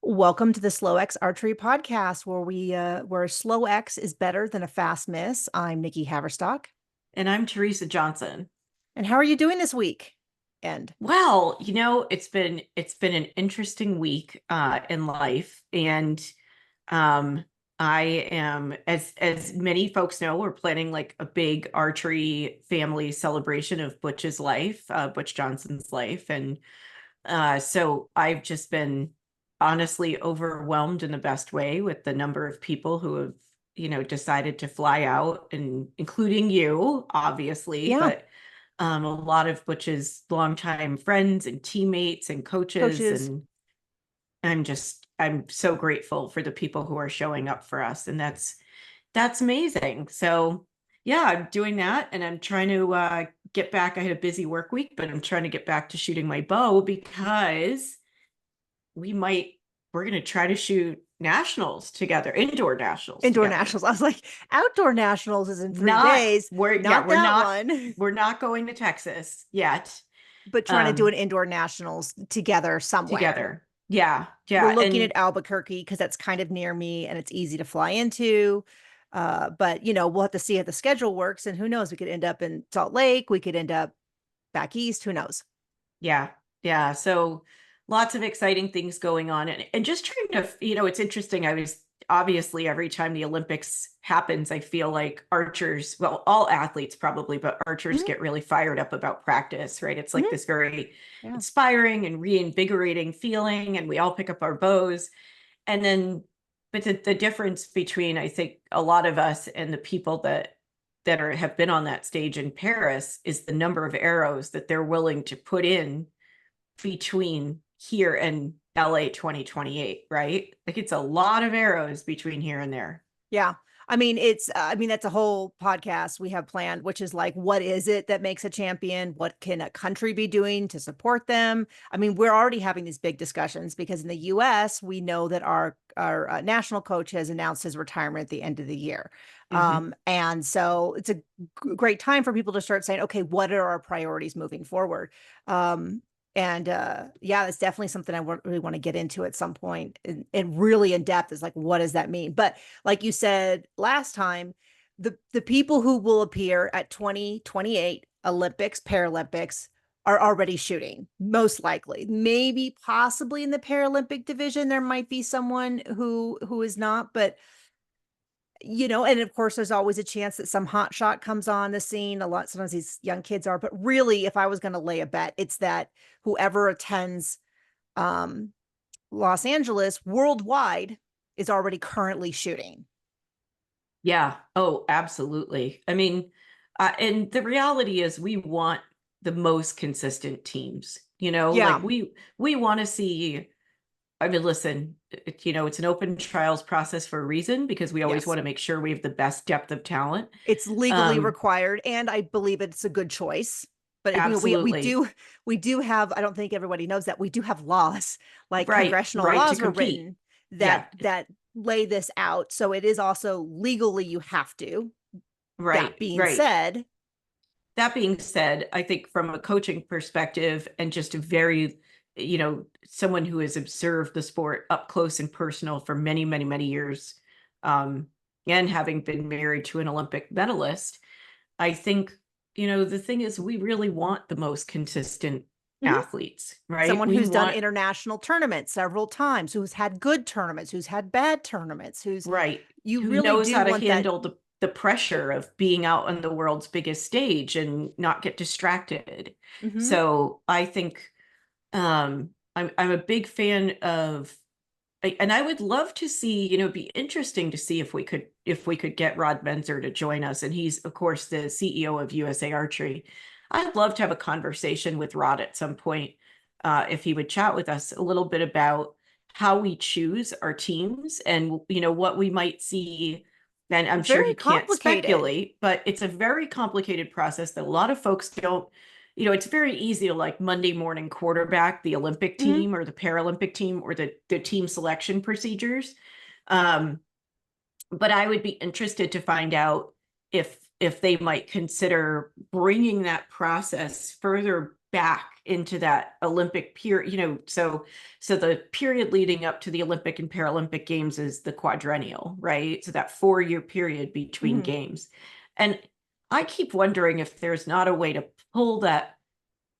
Welcome to the Slow X Archery Podcast, where slow X is better than a fast miss. I'm Nikki Haverstock. And I'm Teresa Johnson. And how are you doing this week? Well, it's been an interesting week in life, and um, I am, as many folks know, we're planning like a big archery family celebration of Butch's life, Butch Johnson's life, and so I've just been honestly overwhelmed in the best way with the number of people who have, decided to fly out, and including you, obviously, Yeah, but a lot of Butch's longtime friends and teammates and coaches. coaches. And I'm so grateful for the people who are showing up for us. And that's amazing. So yeah, I'm doing that, and I'm trying to get back. I had a busy work week, but I'm trying to get back to shooting my bow because we might, we're going to try to shoot nationals together, indoor nationals Indoor together. nationals. I was like, outdoor nationals is in three Not, days. we're, yeah, Not that one, we're not going to Texas yet. but trying to do an Um, indoor nationals together somewhere. Together. Yeah, We're yeah. looking at And Albuquerque because that's kind of near me and it's easy to fly into. But we'll have to see how the schedule works. And who knows? We could end up in Salt Lake. We could end up back east. Who knows? yeah, yeah. So lots of exciting things going on. And just trying to, it's interesting. I was obviously every time the Olympics happens, I feel like archers, well, all athletes probably, but archers Mhm, get really fired up about practice, right? It's like mhm. this very Yeah. inspiring and reinvigorating feeling, and we all pick up our bows. And then, but the difference between, I think, a lot of us and the people that are have been on that stage in Paris is the number of arrows that they're willing to put in between here and LA 2028, right? Like it's a lot of arrows between here and there. Yeah. I mean, that's a whole podcast we have planned, which is like, what is it that makes a champion? What can a country be doing to support them? I mean, we're already having these big discussions because in the US, we know that our national coach has announced his retirement at the end of the year. Hmm. And so it's a great time for people to start saying, okay, what are our priorities moving forward? Um, and yeah, that's definitely something really want to get into at some point and really in depth is like, what does that mean? But like you said last time, the people who will appear at 2028 Olympics, Paralympics are already shooting, most likely. Maybe possibly in the Paralympic division, there might be someone who is not, but and of course there's always a chance that some hot shot comes on the scene. A lot sometimes these young kids are, but really, if I was going to lay a bet, it's that whoever attends um Los Angeles worldwide is already currently shooting. Yeah. Oh, absolutely. I mean, and the reality is we want the most consistent teams, like Yeah. we want to see. I mean, listen, it's an open trials process for a reason because we always Yes. want to make sure we have the best depth of talent. It's legally Um, required, and I believe it's a good choice. But Absolutely. we do have, I don't think everybody knows that we do have laws, like Right, congressional right to laws were compete. written Yeah, that lay this out. So it is also legally you have to. That right, being right. said, That being said, I think from a coaching perspective and just a very, someone who has observed the sport up close and personal for many, many, many years, um, and having been married to an Olympic medalist, I think, the thing is we really want the most consistent mhm, athletes, right? someone We who's done want, international tournaments several times, who's had good tournaments, who's had bad tournaments, who's right, you who really knows do how to want that. handle the pressure of being out on the world's biggest stage and not get distracted. Mhm. So I think I'm a big fan of, and I would love to see, it'd be interesting to see if we could get Rod Menzer to join us. And he's, of course, the CEO of USA Archery. I'd love to have a conversation with Rod at some point, if he would chat with us a little bit about how we choose our teams and what we might see. And I'm sure Very he can't complicated. speculate, but it's a very complicated process that a lot of folks don't. It's very easy to like Monday morning quarterback the Olympic Mhm. team or the Paralympic team or the team selection procedures. Um, but I would be interested to find out if they might consider bringing that process further back into that Olympic period, so the period leading up to the Olympic and Paralympic Games is the quadrennial, right? So that 4-year period between Mhm. games. And I keep wondering if there's not a way to pull that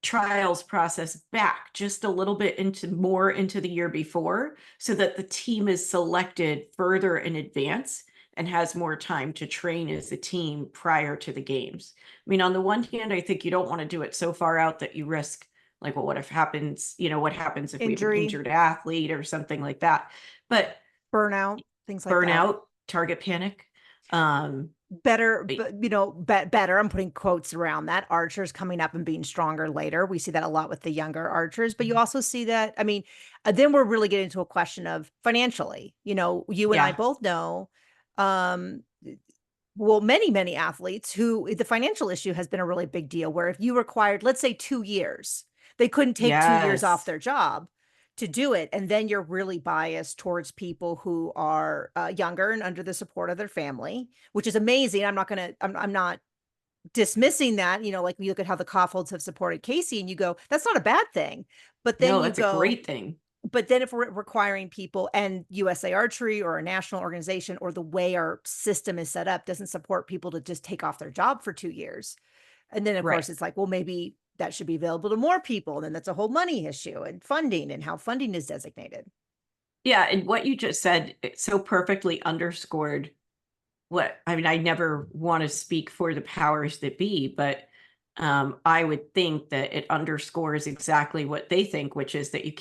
trials process back just a little bit into the year before, so that the team is selected further in advance and has more time to train as a team prior to the games. I mean, on the one hand, I think you don't want to do it so far out that you risk, like, well, what happens if we have an Injury, injured athlete or something like that? But burnout, things like that. burnout, target panic. Um, Better, but better. I'm putting quotes around that. Archers coming up and being stronger later. We see that a lot with the younger archers, but you also see that. I mean, then we're really getting into a question of financially. You and I yeah, both know, um, well, many athletes who the financial issue has been a really big deal. Where if you required, let's say, 2 years, they couldn't take 2 years off yes, their job to do it. And then you're really biased towards people who are younger and under the support of their family, which is amazing. I'm not dismissing that. Like we look at how the Kaufholds have supported Casey and you go, that's not a bad thing. But then no, you that's a go, great thing. but then if we're requiring people and USA Archery or a national organization or the way our system is set up doesn't support people to just take off their job for 2 years. And then of Right. course it's like, well, maybe that should be available to more people. And then that's a whole money issue and funding and how funding is designated. Yeah, and what you just said, it so perfectly underscored what I mean. I never want to speak for the powers that be, but I would think that it underscores exactly what they think, which is that you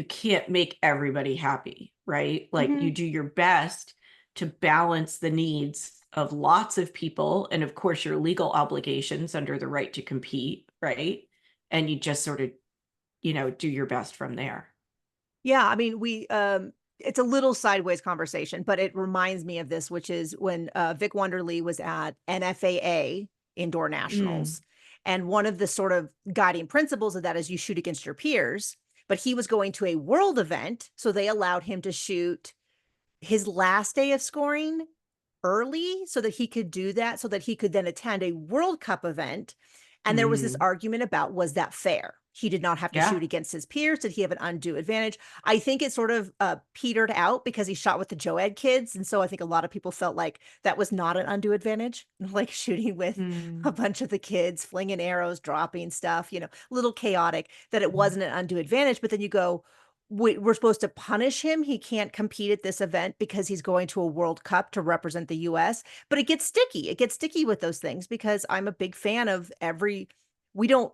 can't make everybody happy, right? Like you Mm-hmm. do your best to balance the needs of lots of people, and of course your legal obligations under the right to compete, right? And you just sort of, do your best from there. Yeah, I mean, it's a little sideways conversation, but it reminds me of this, which is when Vic Wonderly was at NFAA Indoor Mm, Nationals. And one of the sort of guiding principles of that is you shoot against your peers. But he was going to a world event, so they allowed him to shoot his last day of scoring early so that he could do that, so that he could then attend a World Cup event. And there was this mm, argument about, was that fair? He did not have to yeah. shoot against his peers. Did he have an undue advantage? I think it sort of petered out because he shot with the Joed kids. And so I think a lot of people felt like that was not an undue advantage, like shooting with a Mm. bunch of the kids, flinging arrows, dropping stuff, a little chaotic, that it wasn't an undue advantage. But then you go, we're supposed to punish him. He can't compete at this event because he's going to a World Cup to represent the US. But it gets sticky. It gets sticky with those things because I'm a big fan of we don't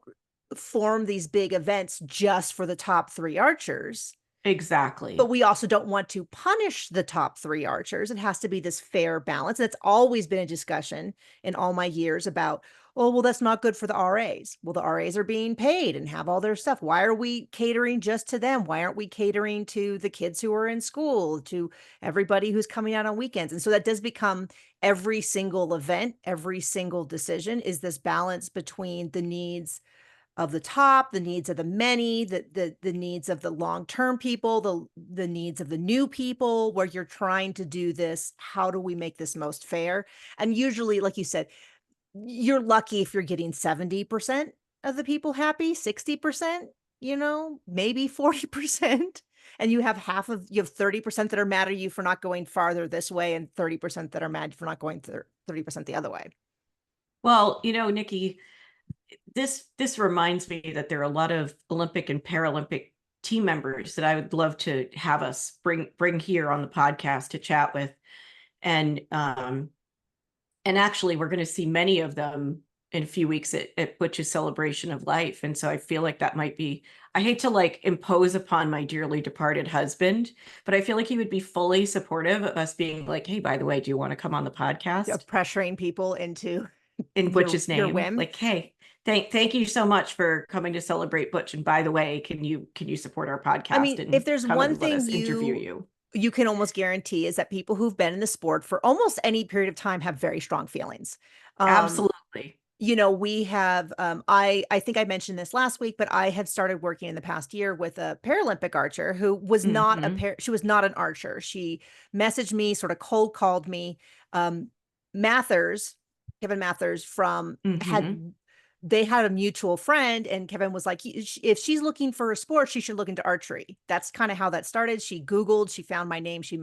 form these big events just for the top three archers, but Exactly. we also don't want to punish the top three archers. It has to be this fair balance. That's always been a discussion in all my years about, oh, well, that's not good for the RAs. Well, the RAs are being paid and have all their stuff. Why are we catering just to them? Why aren't we catering to the kids who are in school, to everybody who's coming out on weekends? And so that does become every single event, every single decision is this balance between the needs of the top, the needs of the many, the needs of the long-term people, the needs of the new people, where you're trying to do this. How do we make this most fair? And usually, like you said, you're lucky if you're getting 70% of the people happy, 60%, maybe 40%. And you have 30% that are mad at you for not going farther this way, and 30% that are mad for not going 30% the other way. Well, Nikki, this reminds me that there are a lot of Olympic and Paralympic team members that I would love to have us bring here on the podcast to chat with. And actually we're going to see many of them in a few weeks at Butch's Celebration of Life. And so I feel like that might be, I hate to like impose upon my dearly departed husband, but I feel like he would be fully supportive of us being like, hey, by the way, do you want to come on the podcast Pressuring people into in Butch's your name? whim. Like, hey, thank you so much for coming to celebrate Butch. And by the way, can you support our I podcast mean, if and there's come one and let thing us interview you? you can almost guarantee, is that people who've been in the sport for almost any period of time have very strong feelings. Um, Absolutely. we have I think I mentioned this last week, but I have started working in the past year with a Paralympic archer who was not Hmm. she was not an archer. She messaged me, sort of cold called me. Um Mathers, Kevin Mathers from Hmm. had they had a mutual friend, and Kevin was like, if she's looking for a sport, she should look into archery. That's kind of how that started. She Googled, she found my name. She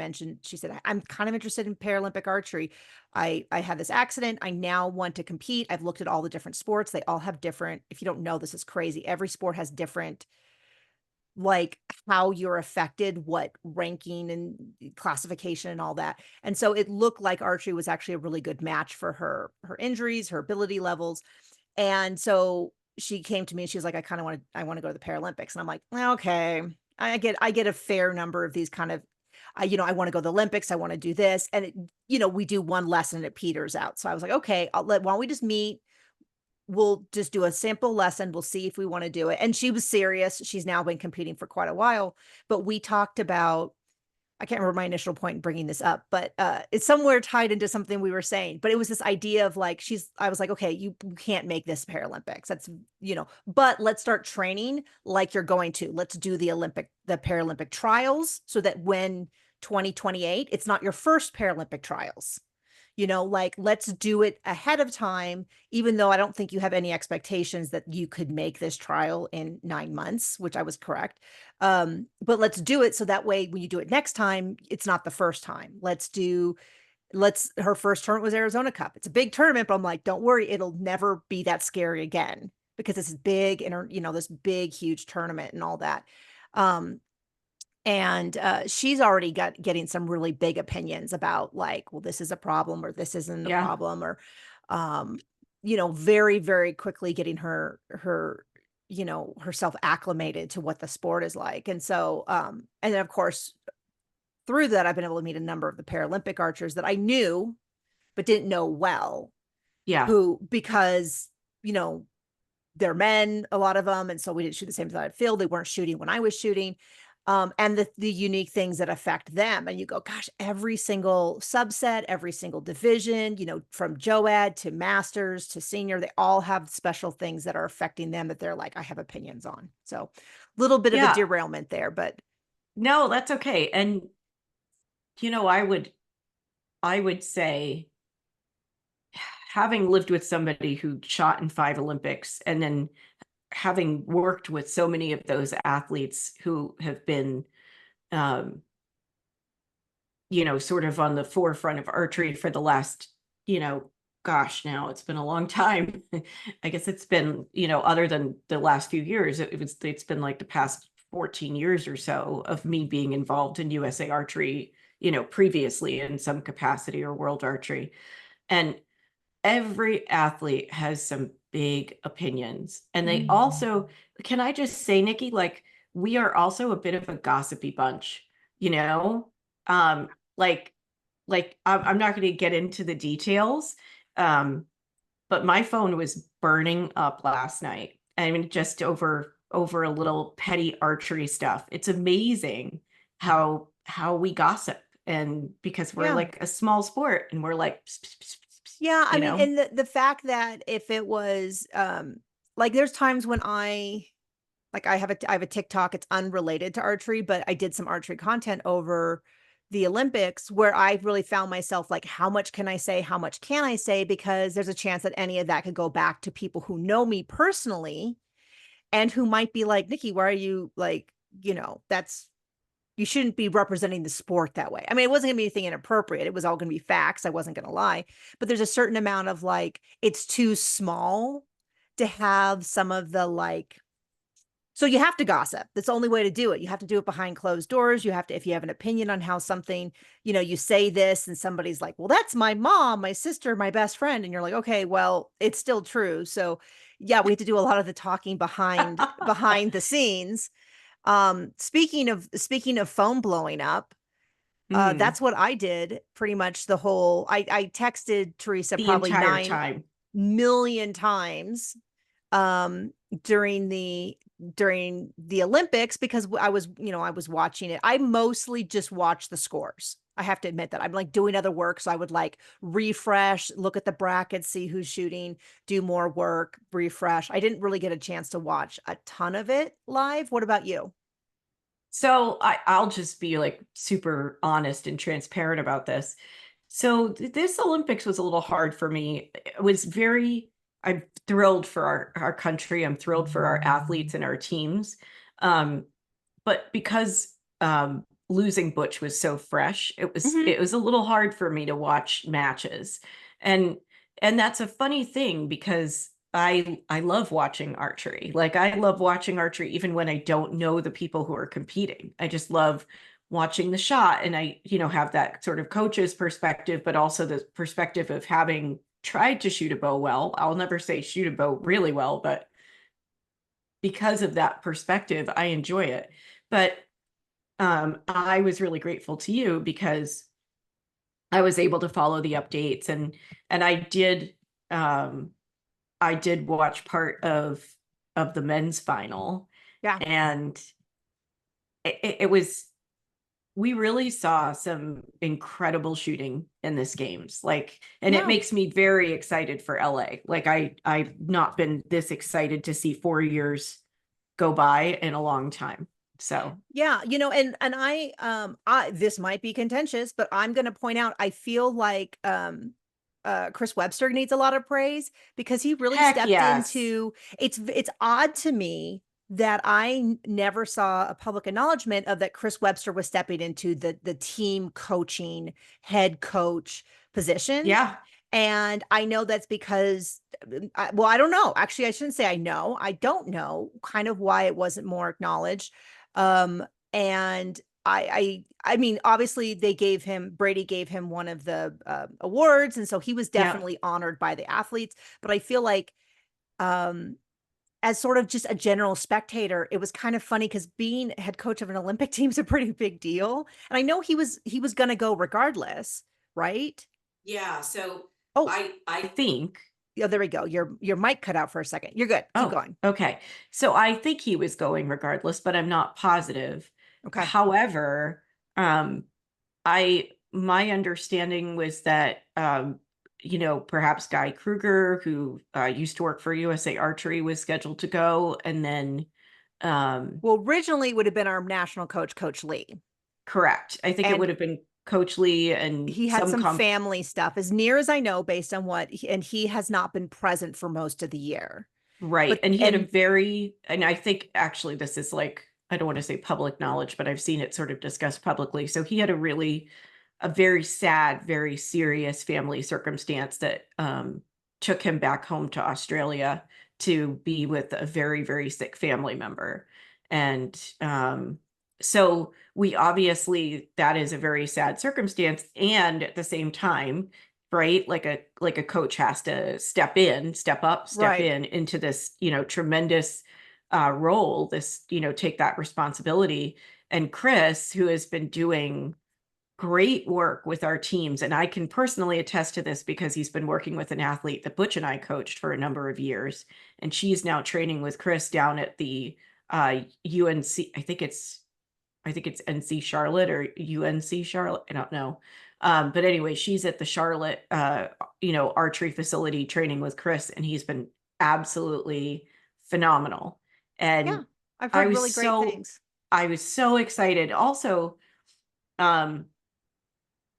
said, I'm kind of interested in Paralympic archery. I had this accident. I now want to compete. I've looked at all the different sports. They all have different, if you don't know, this is crazy. Every sport has different, like how you're affected, what ranking and classification and all that. And so it looked like archery was actually a really good match for her injuries, her ability levels. And so she came to me and she was like, I want to go to the Paralympics. And I'm like, okay, I get a fair number of these kind of, I want to go to the Olympics. I want to do this. And we do one lesson and it peters out. So I was like, okay, why don't we just meet? We'll just do a sample lesson. We'll see if we want to do it. And she was serious. She's now been competing for quite a while, but we talked about, I can't remember my initial point in bringing this up, but it's somewhere tied into something we were saying. But it was this idea of like, I was like, okay, you can't make this Paralympics. That's, but let's start training like you're going to. Let's do the Paralympic trials so that when 2028, it's not your first Paralympic trials. Like let's do it ahead of time, even though I don't think you have any expectations that you could make this trial in 9 months, which I was correct. But let's do it so that way when you do it next time, it's not the first time. Her first tournament was Arizona Cup. It's a big tournament, but I'm like, don't worry, it'll never be that scary again because it's big and this big, huge tournament and all that. And she's already getting some really big opinions about like, well, this is a problem or this isn't a Yeah. problem, or very, very quickly getting herself acclimated to what the sport is like. And so and then of course through that I've been able to meet a number of the Paralympic archers that I knew but didn't know well, Yeah. who, because they're men, a lot of them, and so we didn't shoot the same side of the field. They weren't shooting when I was shooting. And the unique things that affect them. And you go, gosh, every single subset, every single division, from JOAD to masters to senior, they all have special things that are affecting them that they're like, I have opinions on. So a little bit of a Yeah. derailment there, but No, that's okay. And I would say, having lived with somebody who shot in 5 Olympics and then having worked with so many of those athletes who have been sort of on the forefront of archery for the last, gosh, now it's been a long time. I guess it's been, other than the last few years, it's been like the past 14 years or so of me being involved in USA Archery, previously in some capacity, or World Archery. And every athlete has some big opinions. And they also, can I just say, Nikki, like, we are also a bit of a gossipy bunch, you know? Like, I'm not going to get into the details, but my phone was burning up last night. I mean, just over a little petty archery stuff. It's amazing how we gossip, and because we're yeah. like a small sport and we're like, pss, pss, pss, pss, pss, Yeah, I you mean, know? and the fact that if it was like there's times when I have a TikTok, it's unrelated to archery, but I did some archery content over the Olympics where I really found myself like, how much can I say? How much can I say? Because there's a chance that any of that could go back to people who know me personally and who might be like, Nikki, why are you like, you shouldn't be representing the sport that way. I mean, it wasn't gonna be anything inappropriate. It was all gonna be facts. I wasn't gonna lie. But there's a certain amount of like, it's too small to have some of the like, so you have to gossip. That's the only way to do it. You have to do it behind closed doors. You have to, if you have an opinion on how something, you say this and somebody's like, well, that's my mom, my sister, my best friend. And you're like, okay, well, it's still true. So yeah, we have to do a lot of the talking behind the scenes. Speaking of phone blowing up, Mhm. that's what I did pretty much I texted Teresa The probably entire 9 time. million times um during the Olympics because I was watching it. I mostly just watch the scores. I have to admit that I'm like doing other work. So I would like refresh, look at the brackets, see who's shooting, do more work, refresh. I didn't really get a chance to watch a ton of it live. What about you? So I'll just be like super honest and transparent about this. So this Olympics was a little hard for me. It was very, I'm thrilled for our country. I'm thrilled for our athletes and our teams. Um, but because losing Butch was so fresh, Mhm. it was a little hard for me to watch matches. And and that's a funny thing because I love watching archery. Like I love watching archery even when I don't know the people who are competing. I just love watching the shot, and I, have that sort of coach's perspective, but also the perspective of having tried to shoot a bow well. I'll never say shoot a bow really well, but because of that perspective, I enjoy it. But I was really grateful to you because I was able to follow the updates, and um I did watch part of the men's final, Yeah. and it was, we really saw some incredible shooting in this games. Like, and it Yeah. makes me very excited for LA. Like I've not been this excited to see 4 years go by in a long time. So Yeah, and I this might be contentious, but I'm going to point out I feel like Chris Webster needs a lot of praise because he really heck stepped yes. into it's odd to me that never saw a public acknowledgement of that Chris Webster was stepping into the team coaching head coach position. Yeah. And I know that's because, well, I don't know. Actually, I shouldn't say I know. I don't know kind of why it wasn't more acknowledged. And I mean, obviously Brady gave him one of the awards, and so he was Yeah. definitely honored by the athletes. But I feel like, um, as sort of just a general spectator, it was kind of funny because being head coach of an Olympic team is a pretty big deal, and I know he was going to go regardless, right? Yeah. So Oh, I think, yeah, there we go. Your mic cut out for a second. You're good. Keep oh, going. okay. So I think he was going regardless, but I'm not positive. Okay. However, um, my understanding was that perhaps Guy Kruger, who used to work for USA Archery, was scheduled to go, and then um, Well, originally it would have been our national coach, Coach Lee, correct. I think it and would have been Coach Lee and he had some some comp. family stuff, as near as I know, based on and he has not been present for most of the year. Right. But And he had a and very, and I think actually this is like, I don't want to say public knowledge, but I've seen it sort of discussed publicly. So he had a very sad, very serious family circumstance that took him back home to Australia to be with a very, very sick family member. And so we obviously, that is a very sad circumstance. And at the same time, right, like a coach has to step up, step right. in into this, tremendous role, this, take that responsibility. And Chris, who has been doing great work with our teams, and I can personally attest to this because he's been working with an athlete that Butch and I coached for a number of years, and she's now training with Chris down at the UNC. I think it's NC Charlotte or UNC Charlotte. I don't know. But anyway, she's at the Charlotte, archery facility training with Chris, and he's been absolutely phenomenal. Yeah, And I've I heard was really great so, things. I was so excited. Also, um,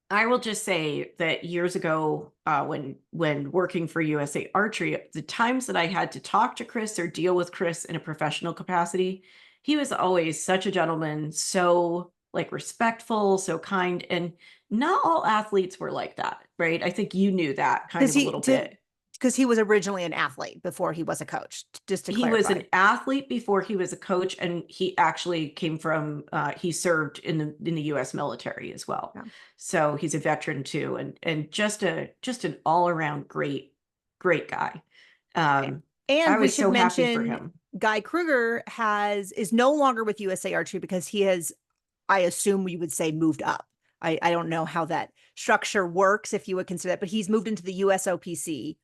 I will just say that years ago, when working for USA Archery, the times that I had to talk to Chris or deal with Chris in a professional capacity, he was always such a gentleman, so like respectful, so kind, and not all athletes were like that, right? I think you knew that kind Because of a he little to bit. because he was originally an athlete before he was a coach, just to He was clarify. an athlete before he was a coach, and he actually came from he served in the US military as well. Yeah. So he's a veteran too, and just an all-around great guy. um I And we was should so happy for mention him. Guy Kruger is no longer with USA Archery because he has, I assume we would say, moved up. I don't know how that structure works, if you would consider that, but he's moved into the USOPC.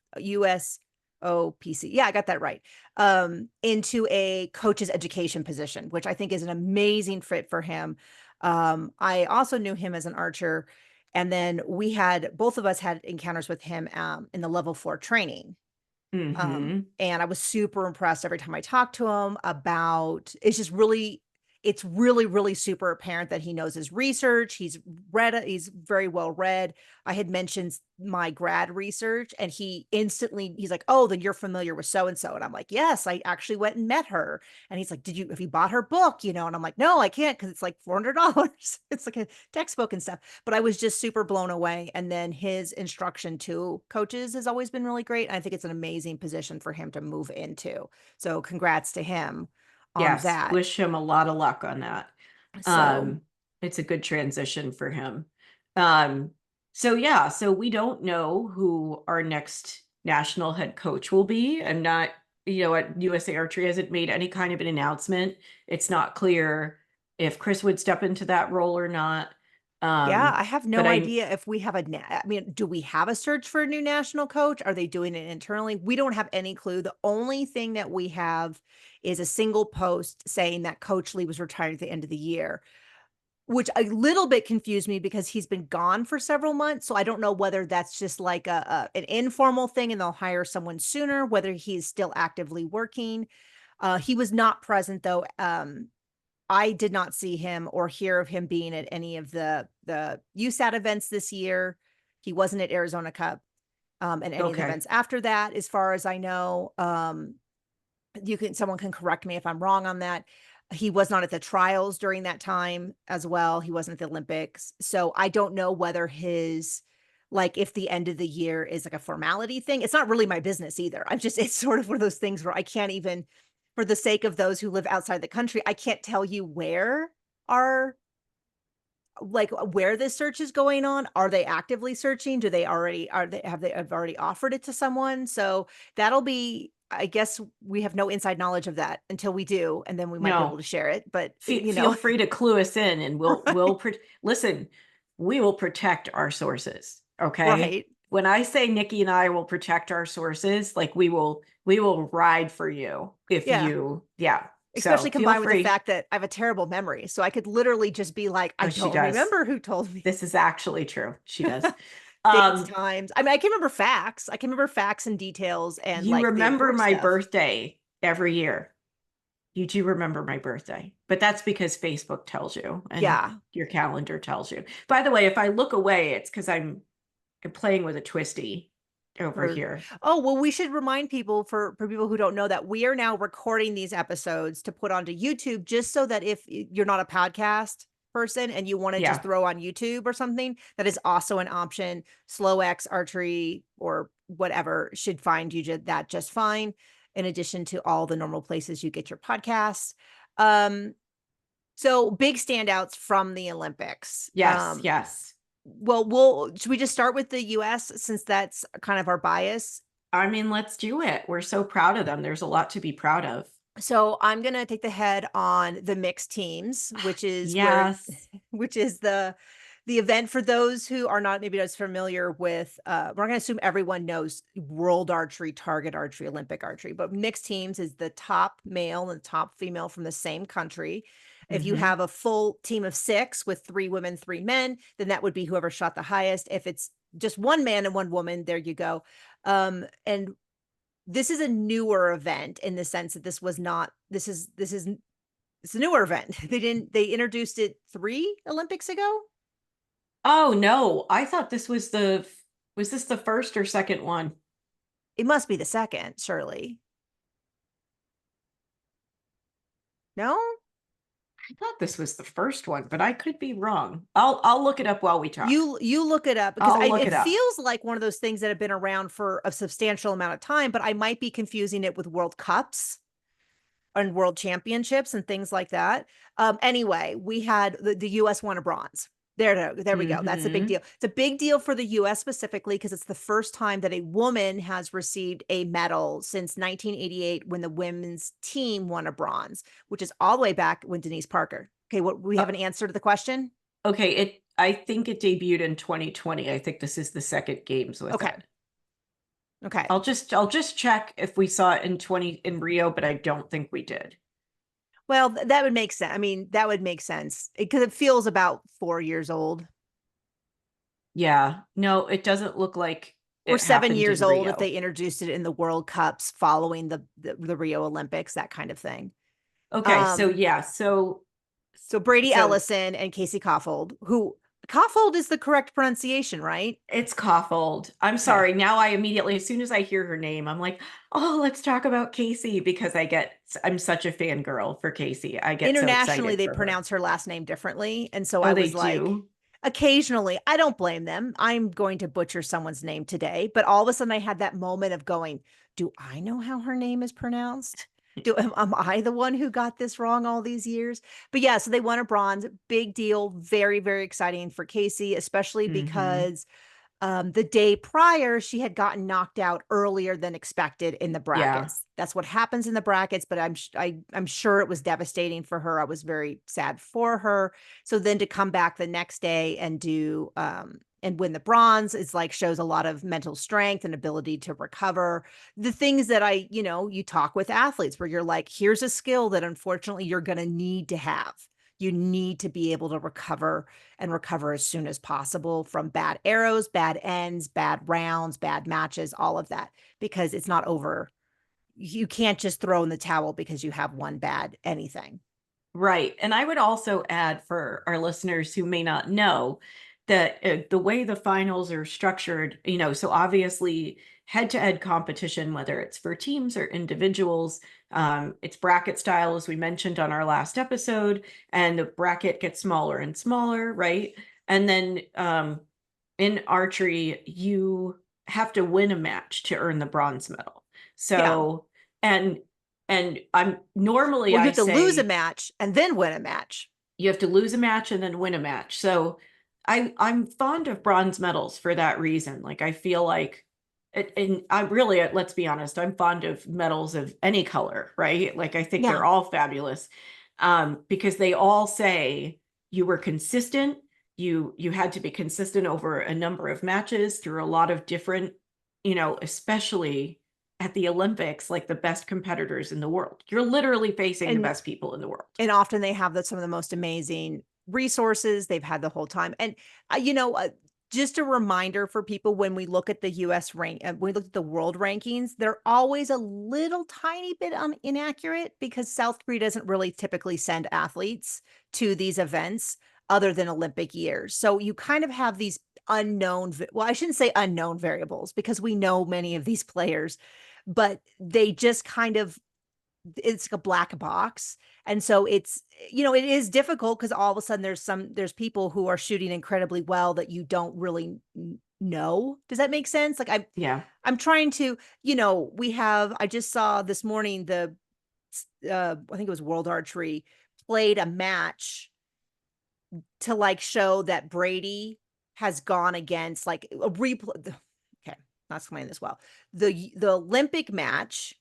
Yeah, I got that right. Into a coach's education position, which I think is an amazing fit for him. I also knew him as an archer, and then both of us had encounters with him in the level 4 training. Hmm. And I was super impressed every time I talked to him about it's just really it's really, really super apparent that he knows his research. He's very well read. I had mentioned my grad research, and he's like, oh, then you're familiar with so and so. And I'm like, yes, I actually went and met her. And he's like, have you bought her book? And I'm like, no, I can't, because it's like $400. It's like a textbook and stuff. But I was just super blown away. And then his instruction to coaches has always been really great. And I think it's an amazing position for him to move into. So congrats to him on Yes, that. wish him a lot of luck on that. So Um, it's a good transition for him. Um, so yeah, so we don't know who our next national head coach will be. I'm not, at USA Archery hasn't made any kind of an announcement. It's not clear if Chris would step into that role or not. yeah, I have But no I idea if we have do we have a search for a new national coach? Are they doing it internally? We don't have any clue. The only thing that we have is a single post saying that Coach Lee was retired at the end of the year, which a little bit confused me because he's been gone for several months. So I don't know whether that's just like an informal thing and they'll hire someone sooner, whether he's still actively working. He was not present though. I did not see him or hear of him being at any of the USAT events this year. He wasn't at Arizona Cup and any of the okay. events after that, as far as I know. Someone can correct me if I'm wrong on that. He was not at the trials during that time as well. He wasn't at the Olympics. So I don't know whether if the end of the year is like a formality thing. It's not really my business either. It's sort of one of those things where I can't even, for the sake of those who live outside the country, I can't tell you our where this search is going on. Are they actively searching? Do they already have already offered it to someone? So that'll be, I guess we have no inside knowledge of that until we do, and then we might be able No, to share it. But feel free to clue us in, and we'll right, listen. We will protect our sources. Okay. right. When I say Nikki and I will protect our sources, like we will ride for you if Yeah. you, yeah. So Especially feel combined with the free. fact that I have a terrible memory. So I could literally just be like, I Oh, she don't does. remember who told me. This is actually true. She does. Dates, Um, times. I mean, I can remember facts. I can remember facts and details and you like the remember important my stuff. birthday every year. You do remember my birthday, but that's because Facebook tells you and Yeah. your calendar tells you. By the way, if I look away, it's because I'm playing with a twisty over Or, here. oh, well, we should remind people, for people who don't know, that we are now recording these episodes to put onto YouTube, just so that if you're not a podcast person and you want to just Yeah. throw on YouTube or something, that is also an option. Slow X Archery or whatever should find you that just fine, in addition to all the normal places you get your podcasts. So big standouts from the Olympics. Yes. Yes. Well, should we just start with the US since that's kind of our bias? I mean, let's do it. We're so proud of them. There's a lot to be proud of. So I'm gonna take the head on the mixed teams, Yes. which is the event for those who are not maybe as familiar with. We're gonna assume everyone knows World Archery, Target Archery, Olympic Archery, but mixed teams is the top male and top female from the same country. If you Hmm. have a full team of 6 with 3 women, 3 men, then that would be whoever shot the highest. If it's just 1 man and 1 woman, there you go. And this is a newer event in the sense that it's a newer event. They introduced it 3 Olympics ago. Oh no, I thought was this the first or second one? It must be the second, surely. No? I thought this was the first one, but I could be wrong. I'll look it up while we talk. You look it up, because I'll look it it up. feels like one of those things that have been around for a substantial amount of time, but I might be confusing it with World Cups and World Championships and things like that. Anyway, we had the US won a bronze. There we go. That's a big Hmm. deal. It's a big deal for the US specifically because it's the first time that a woman has received a medal since 1988, when the women's team won a bronze, which is all the way back when Denise Parker. Okay, what we have an answer to the question? Okay, I think it debuted in 2020. I think this is the second games with Okay. it. Okay. I'll just check if we saw it in Rio, but I don't think we did. Well, that would make sense. I mean, that would make sense because it feels about 4 years old, Yeah. No, it doesn't look like or it 7 happened years in old if Rio. they introduced it in the World Cups following the Rio Olympics, that kind of thing. Okay, so Um, yeah, so So Brady So Ellison and Casey Kaufhold, who Kaufhold is the correct pronunciation, right? it's Coffold. I'm Okay. sorry. Now I immediately, as soon as I hear her name, I'm like, oh, let's talk about Casey because I'm such a fangirl for Casey. I get so Internationally, excited they for her. pronounce her last name differently. And so Oh, I they was like, do? occasionally, I don't blame them. I'm going to butcher someone's name today. But all of a sudden, I had that moment of going, do I know how her name is pronounced? Am I the one who got this wrong all these years? But yeah, so they won a bronze. Big deal. Very, very exciting for Casey, especially Hmm. because the day prior, she had gotten knocked out earlier than expected in the Yeah. brackets. That's what happens in the brackets, but I'm sure it was devastating for her. I was very sad for her. So then to come back the next day and do and win the bronze is like shows a lot of mental strength and ability to recover. The things that you talk with athletes where you're like, here's a skill that unfortunately you're going to need to have. You need to be able to recover and recover as soon as possible from bad arrows, bad ends, bad rounds, bad matches, all of that, because it's not over. You can't just throw in the towel because you have one bad anything. Right. And I would also add for our listeners who may not know that the way the finals are structured, so obviously head to head competition, whether it's for teams or individuals, it's bracket style, as we mentioned on our last episode, and the bracket gets smaller and smaller, right? And then in archery, you have to win a match to earn the bronze medal. Yeah. So, and I'm normally Well, you I have to lose a say match and then win a match. you have to lose a match and then win a match. So I'm fond of bronze medals for that reason. Like I feel like and I'm really, let's be honest, I'm fond of medals of any color, right? Like I think Yeah. they're all fabulous. Because they all say you were consistent, you had to be consistent over a number of matches through a lot of different, especially at the Olympics, like the best competitors in the world. You're literally facing the And best people in the world. and often they have some of the most amazing resources they've had the whole time. And uh, you know, uh, just a reminder for people when we look at the U.S. when we look at the world rankings, they're always a little tiny bit inaccurate because South Korea doesn't really typically send athletes to these events other than Olympic years. So you kind of have these unknown, well, I shouldn't say unknown variables because we know many of these players, but they just kind of it's like a black box. And so it is difficult because all of a sudden there's people who are shooting incredibly well that you don't really know. Does that make sense? Like Yeah. I'm trying to, I just saw this morning I think it was World Archery played a match to like show that Brady has gone against like a replay. Okay, not explaining this well. The Olympic match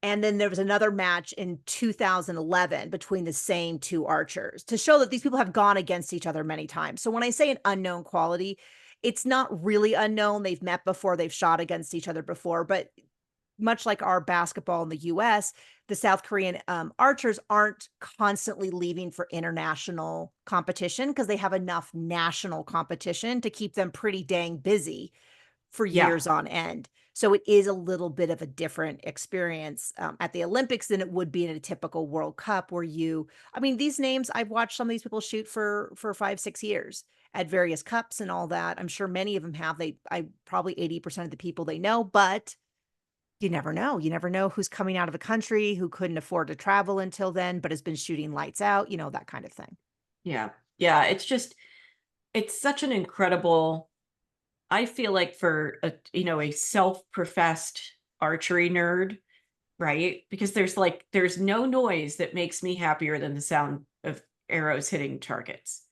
and then there was another match in 2011 between the same two archers to show that these people have gone against each other many times. So when I say an unknown quality, it's not really unknown. They've met before, they've shot against each other before, but much like our basketball in the US, the South Korean archers aren't constantly leaving for international competition because they have enough national competition to keep them pretty dang busy for Yeah. years on end. So it is a little bit of a different experience at the Olympics than it would be in a typical World Cup where these names, I've watched some of these people shoot for 5, 6 years at various cups and all that. I'm sure many of them have. I probably 80% of the people they know, but you never know. You never know who's coming out of the country, who couldn't afford to travel until then, but has been shooting lights out, that kind of thing. Yeah. Yeah. It's such an incredible, I feel like for a self-professed archery nerd, right? Because there's no noise that makes me happier than the sound of arrows hitting targets.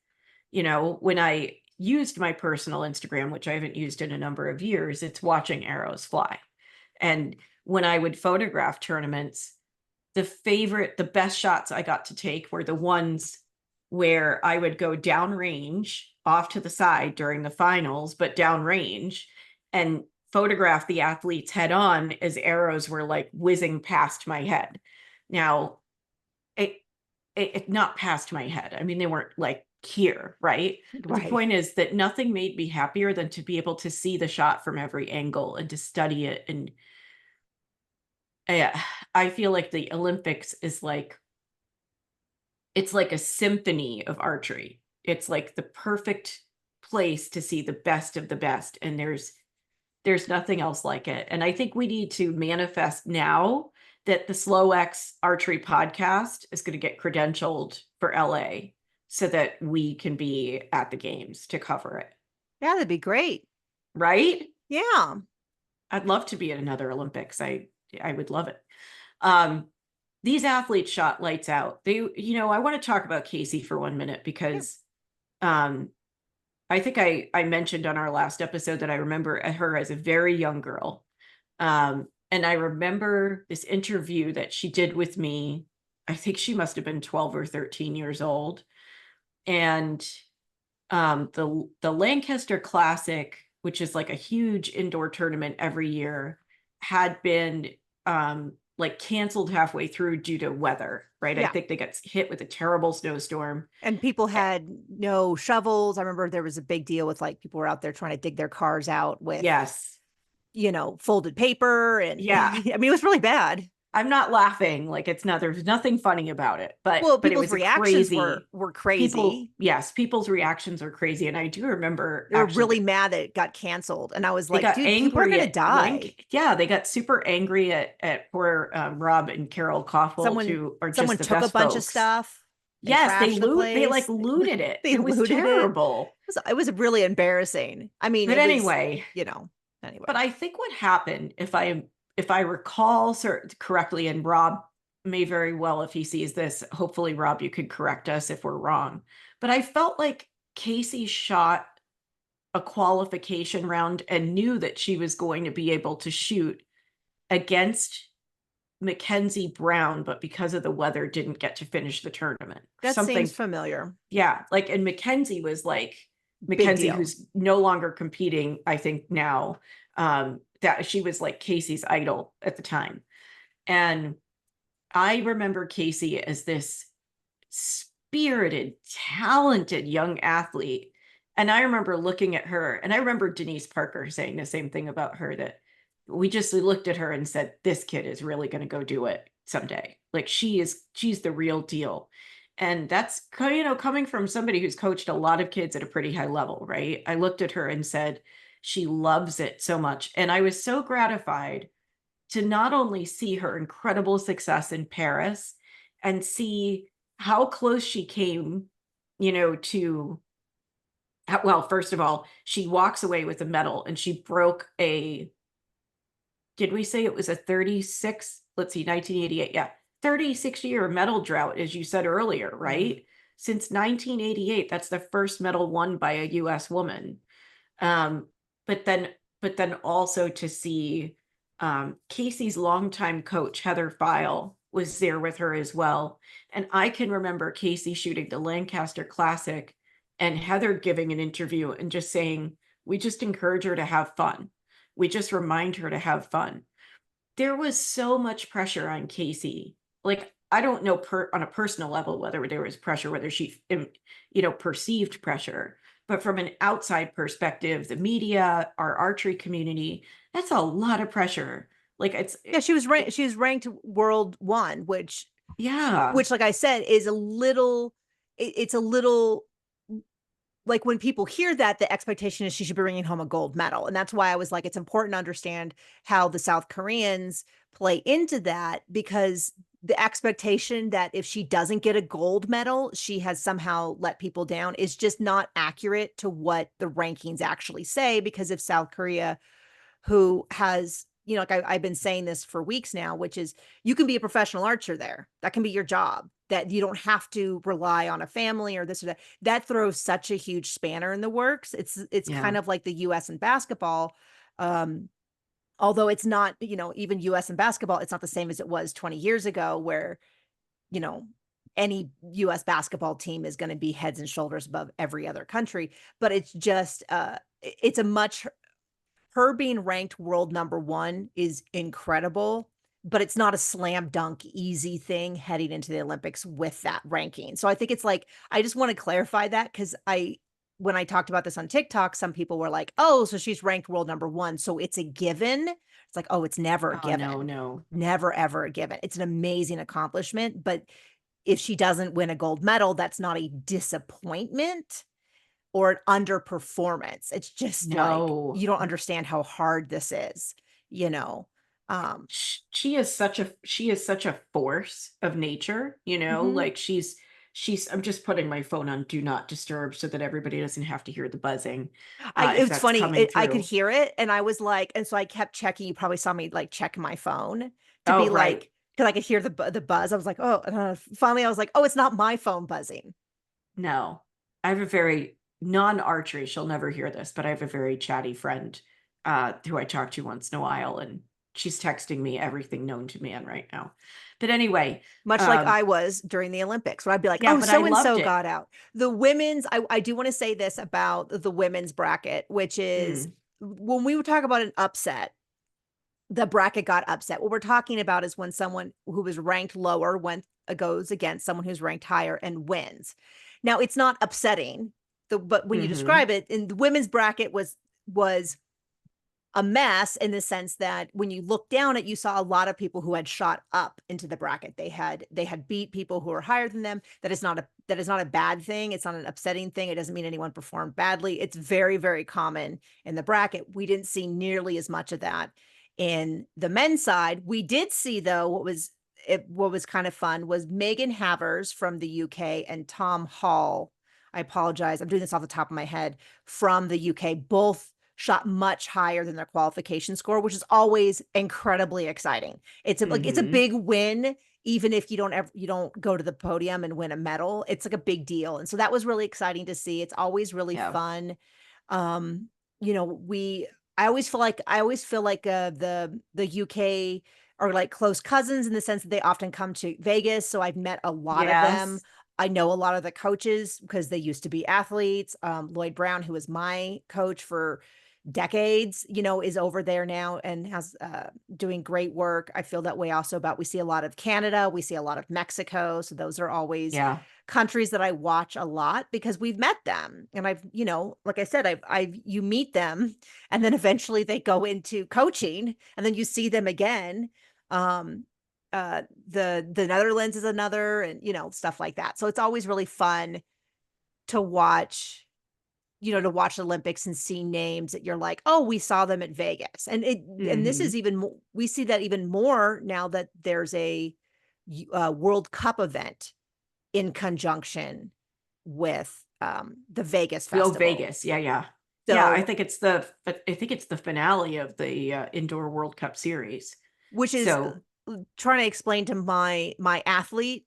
When I used my personal Instagram, which I haven't used in a number of years, it's watching arrows fly. And when I would photograph tournaments, the best shots I got to take were the ones where I would go downrange off to the side during the finals, but downrange and photograph the athletes head on as arrows were like whizzing past my head. Now, it, it not past my head. I mean, they weren't like here, right? But the Right. point is that nothing made me happier than to be able to see the shot from every angle and to study it. And yeah, I feel like the Olympics is like it's like a symphony of archery. It's like the perfect place to see the best of the best. And there's nothing else like it. And I think we need to manifest now that the Slow X Archery podcast is going to get credentialed for LA so that we can be at the games to cover it. Yeah, that'd be great. Right? Yeah. I'd love to be at another Olympics. I would love it. Um, these athletes shot lights out. I want to talk about Casey for 1 minute Yeah. because um I think I mentioned on our last episode that I remember her as a very young girl. And I remember this interview that she did with me. I think she must have been 12 or 13 years old. And the Lancaster Classic, which is like a huge indoor tournament every year, had been like canceled halfway through due to weather, right? I Yeah. think they got hit with a terrible snowstorm. And people had no shovels. I remember there was a big deal with like people were out there trying to dig their cars out with, Yes. folded paper. And Yeah. I mean, it was really bad. I'm not laughing. Like there's nothing funny about it, Well, but it people's was a reactions crazy were people. crazy. Yes, people's reactions are crazy. And I do remember They were actually really mad that it got canceled. And I was they like, got dude, people are angry gonna at die. Yeah, they got super angry at poor Rob and Carol Kaufholt, Someone who are just someone the took a best bunch of folks. stuff and Yes, trashed the they like place. looted it. They It was looted it. terrible. It was really embarrassing. I mean, But it was, anyway, but anyway. I think what happened, if I recall correctly, and Rob may very well, if he sees this, hopefully Rob, you could correct us if we're wrong. But I felt like Casey shot a qualification round and knew that she was going to be able to shoot against Mackenzie Brown, but because of the weather, didn't get to finish the tournament. That seems Something, familiar. yeah. Like, and Mackenzie was like Big Mackenzie, deal. who's no longer competing, I think now. That she was like Casey's idol at the time. And I remember Casey as this spirited, talented young athlete. And I remember looking at her, and I remember Denise Parker saying the same thing about her, that we looked at her and said, this kid is really going to go do it someday. Like she's the real deal. And that's, coming from somebody who's coached a lot of kids at a pretty high level, right? I looked at her and said, she loves it so much. And I was so gratified to not only see her incredible success in Paris and see how close she came, to, well, first of all, she walks away with a medal and she broke did we say it was a 36? Let's see, 1988. Yeah. 36-year medal drought, as you said earlier, right? Since 1988, that's the first medal won by a US woman. But then also to see Casey's longtime coach, Heather File, was there with her as well. And I can remember Casey shooting the Lancaster Classic and Heather giving an interview and just saying, we just encourage her to have fun. We just remind her to have fun. There was so much pressure on Casey. Like, I don't know on a personal level whether there was pressure, whether she, perceived pressure, but from an outside perspective, the media, our archery community, that's a lot of pressure. Like Yeah, she was ranked. She was ranked world one, yeah, which, like I said, is a little. It's a little like when people hear that, the expectation is she should be bringing home a gold medal, and that's why I was like, it's important to understand how the South Koreans play into that, because the expectation that if she doesn't get a gold medal, she has somehow let people down is just not accurate to what the rankings actually say. Because if South Korea, who has, like I've been saying this for weeks now, which is you can be a professional archer there. That can be your job, that you don't have to rely on a family or this or that. That throws such a huge spanner in the works. It's yeah, kind of like the US in basketball. Although it's not, even US in basketball, it's not the same as it was 20 years ago, where, you know, any US basketball team is going to be heads and shoulders above every other country. But it's just it's a much her being ranked world number one is incredible, but it's not a slam dunk easy thing heading into the Olympics with that ranking. So I think it's like, I just want to clarify that, because when I talked about this on TikTok, some people were like, oh, so she's ranked world number one, so it's a given. It's like, oh, it's never a oh no, given. no, Never, ever a given. It's an amazing accomplishment, but if she doesn't win a gold medal, that's not a disappointment or an underperformance. It's just like, No. you don't understand how hard this is, you know. She is such a force of nature, you know, Mhm. like she's I'm just putting my phone on do not disturb so that everybody doesn't have to hear the buzzing if It's that's funny. coming I could through. hear it, and I was like, and so I kept checking. You probably saw me like check my phone to be Oh, like, right. because I could hear the buzz. I was like, oh, and finally I was like, oh, it's not my phone buzzing. No. I have a very non-archery, she'll never hear this, but I have a very chatty friend who I talk to once in a while, and she's texting me everything known to man right now. But anyway, Much like um I was during the Olympics, where I'd be like, yeah, oh, but I so and loved so it. got out. The women's, I do want to say this about the women's bracket, which is Mm, when we would talk about an upset, the bracket got upset. What we're talking about is when someone who was ranked lower went goes against someone who's ranked higher and wins. Now it's not upsetting, but when you mhm. describe it, in the women's bracket was a mess in the sense that when you look down at, you saw a lot of people who had shot up into the bracket. They had beat people who were higher than them. That is not a bad thing. It's not an upsetting thing. It doesn't mean anyone performed badly. It's very, very common in the bracket. We didn't see nearly as much of that in the men's side. We did see though what was kind of fun was Megan Havers from the UK and Tom Hall. I apologize. I'm doing this off the top of my head from the UK. Both shot much higher than their qualification score, which is always incredibly exciting. It's a Mhm. big win, even if you don't go to the podium and win a medal. It's like a big deal. And so that was really exciting to see. It's always really Yeah. fun. Um, you know, we I always feel like the UK are like close cousins in the sense that they often come to Vegas. So I've met a lot of them. Yes. I know a lot of the coaches because they used to be athletes. Lloyd Brown, who was my coach for decades, is over there now and has doing great work. I feel that way also about we see a lot of Canada, we see a lot of Mexico. So those are always Yeah. countries that I watch a lot because we've met them. And like I said, you meet them and then eventually they go into coaching and then you see them again. Um, the Netherlands is another and stuff like that. So it's always really fun to watch to watch the Olympics and see names that you're like, oh, we saw them at Vegas. And this is Mhm. even we see that even more now that there's a World Cup event in conjunction with the Vegas Oh, Festival. Vegas. Yeah, yeah. Yeah, So, I think it's the finale of the indoor World Cup series. which is So, trying to explain to my athlete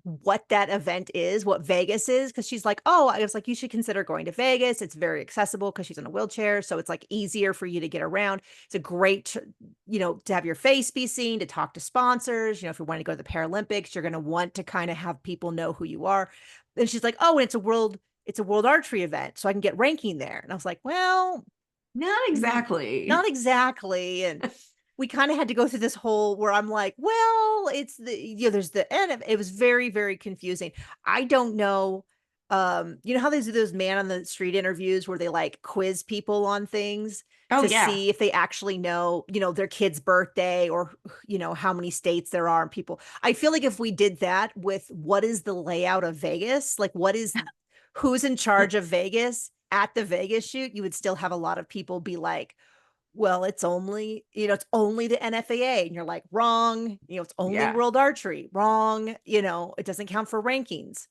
what that event is, what Vegas is, because she's like, oh, I was like, you should consider going to Vegas. It's very accessible because she's in a wheelchair. So it's like easier for you to get around. It's a great, to have your face be seen, to talk to sponsors. If you want to go to the Paralympics, you're going to want to kind of have people know who you are. And she's like, oh, and it's a world archery event. So I can get ranking there. And I was like, well, not not exactly. exactly. And we kind of had to go through this whole where I'm like, well, it's there's the end. It was very, very confusing. I don't know. How they do those man on the street interviews where they like quiz people on things Oh, to yeah. see if they actually know, their kid's birthday or, how many states there are and people. I feel like if we did that with what is the layout of Vegas, like who's in charge of Vegas at the Vegas shoot, you would still have a lot of people be like, well, it's only the NFAA. And you're like, wrong. It's only Yeah. World Archery. Wrong. It doesn't count for rankings.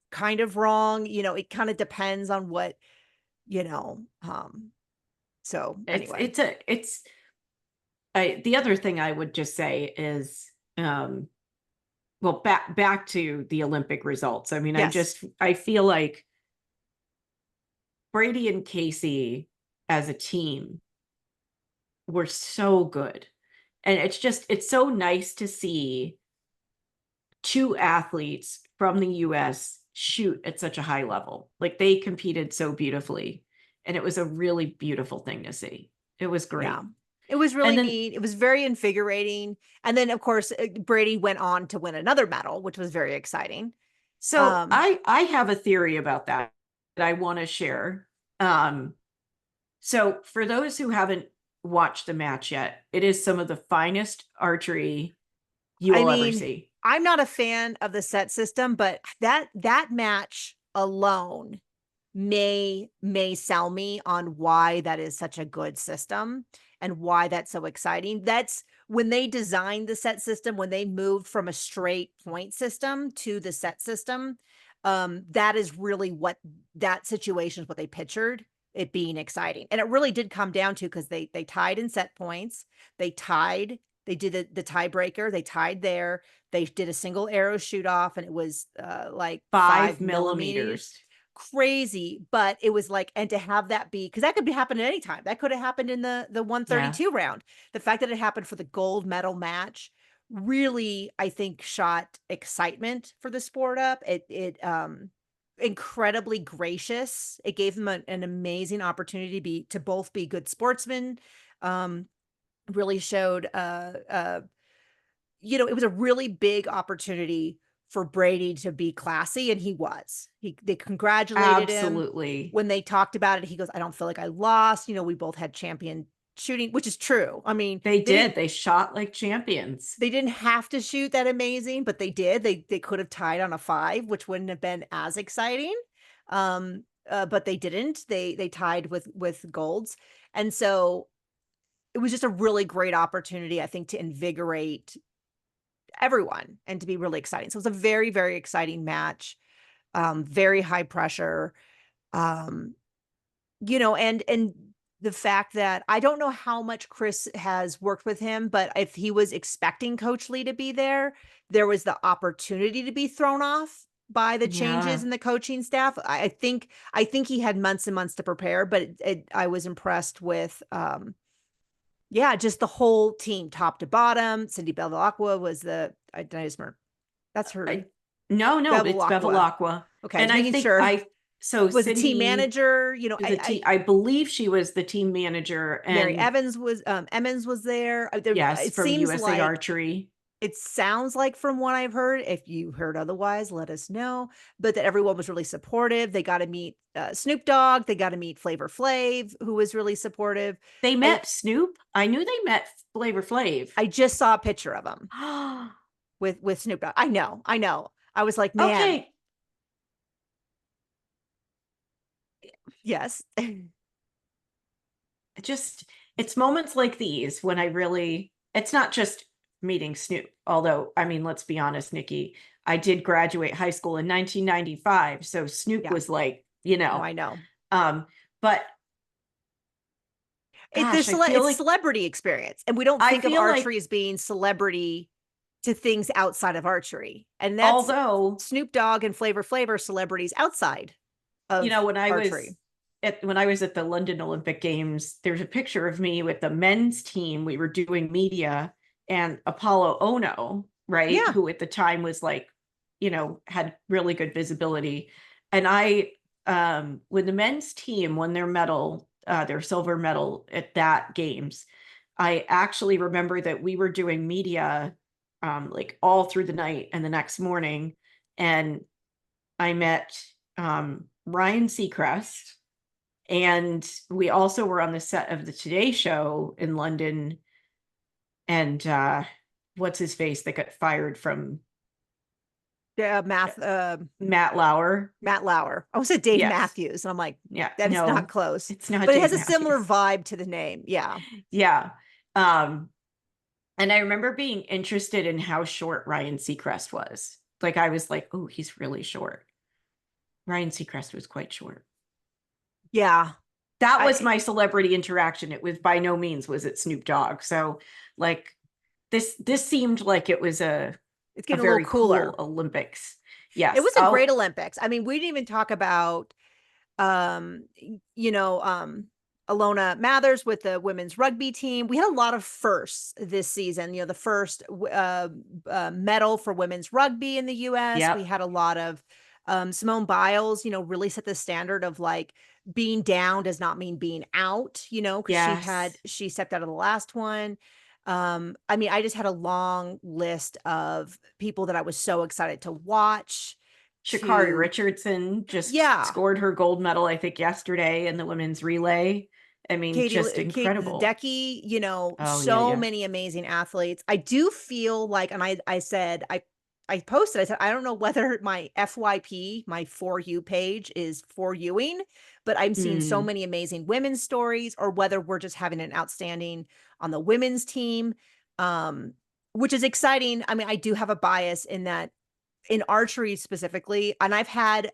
Kind of wrong. It kind of depends on what, you know. So It's anyway, it's a it's the other thing I would just say is well, back to the Olympic results. I mean, yes. I feel like Brady and Casey as a team were so good. And it's so nice to see two athletes from the US shoot at such a high level. Like they competed so beautifully. And it was a really beautiful thing to see. It was Yeah. great. It was And really then neat. It was very invigorating. And then, of course, Brady went on to win another medal, which was very exciting. so Um, I have a theory about that I want to share. Um so for those who haven't watched the match yet, it is some of the finest archery you I will ever mean, see. I'm not a fan of the set system, but that match alone may sell me on why that is such a good system and why that's so exciting. That's when they designed the set system, when they moved from a straight point system to the set system, that is really what that situation is what they pictured it being exciting. And it really did come down to because they tied in set points, they tied, they did the tiebreaker, they tied there, they did a single arrow shoot off, and it was like 5 millimeters, 5 millimeters. crazy. But it was like, and to have that be, because that could be happening anytime, that could have happened in the Yeah. 132 round. The fact that it happened for the gold medal match really, I think, shot excitement for the sport up. It incredibly gracious. It gave them an amazing opportunity to both be good sportsmen. Um, really showed it was a really big opportunity for Brady to be classy, and he was. They congratulated him Absolutely. when they talked about it. He goes, "I don't feel like I lost. We both had champion shooting," which is true. I mean, They did. They shot like champions. they didn't have to shoot that amazing, but they did. They could have tied on a 5, which wouldn't have been as exciting. But they didn't. They tied with golds. And so it was just a really great opportunity, I think, to invigorate everyone and to be really exciting. So it was a very, very exciting match. Very high pressure. Um, and the fact that I don't know how much Chris has worked with him, but if he was expecting Coach Lee to be there, there was the opportunity to be thrown off by the changes Yeah. in the coaching staff. I think he had months and months to prepare, but I was impressed with yeah, just the whole team, top to bottom. Cindy Bevilacqua was I just remember, that's her. I, no, it's Bevilacqua. Bevilacqua. Okay, And just I making think sure. so Was a team Cindy manager. is a team. I believe she was the team manager, Mary and Evans was Emmons was there. yes, It from seems USA like Archery. it sounds like from what I've heard. If you heard otherwise, let us know. But that everyone was really supportive. They got to meet Snoop Dogg. They got to meet Flavor Flav, who was really supportive. They And met Snoop. I knew they met Flavor Flav. I just saw a picture of them with Snoop Dogg. I know. I was like, man, Okay. yes. Just it's moments like these when I really it's not just meeting Snoop. Although, I mean, let's be honest, Nikki, I did graduate high school in 1995, so Snoop Yeah. was like, No, I know. but gosh, It's a celebrity experience, and we don't I think of feel like archery as being celebrity to things outside of archery. And that's although, Snoop Dogg and Flavor Flav are celebrities outside of when I was archery. at the London Olympic Games, there's a picture of me with the men's team. We were doing media and Apollo Ono, right? Yeah. Who at the time was like, had really good visibility. And when the men's team won their medal, their silver medal at that games, I actually remember that we were doing media like all through the night and the next morning. And I met Ryan Seacrest, and we also were on the set of the Today Show in London. And what's his face that got fired from Yeah, Matt Lauer? Matt Lauer. I was at Dave Yes. Matthews, and I'm like, Yeah. that is not No, close. it's not But it Dave has a similar Matthews. vibe to the name. Yeah. Yeah. Um, and I remember being interested in how short Ryan Seacrest was. Like I was like, oh, he's really short. Ryan Seacrest was quite short. Yeah. That was my celebrity interaction. It was by no means was it Snoop Dogg. So like this seemed like it was a It's getting a little very cooler. cool Olympics. It Yes. was a great Olympics. I mean, we didn't even talk about um, you know, Alona Mathers with the women's rugby team. We had a lot of firsts this season. The first medal for women's rugby in the U.S. We Yep. had a lot of Simone Biles. Really set the standard of like being down does not mean being out. Because Yes. she stepped out of the last one. I mean, I just had a long list of people that I was so excited to watch. Sha'Carri Richardson just Yeah, scored her gold medal, I think, yesterday in the women's relay. I mean, just Kate incredible. Ledecky, Oh, yeah, so yeah. many amazing athletes. I do feel like, and I said, I posted, I said, I don't know whether my FYP, my For You page is for youing, but I'm seeing so Mm. many amazing women's stories, or whether we're just having an outstanding on the women's team, um, which is exciting. I mean, I do have a bias in that in archery specifically, and I've had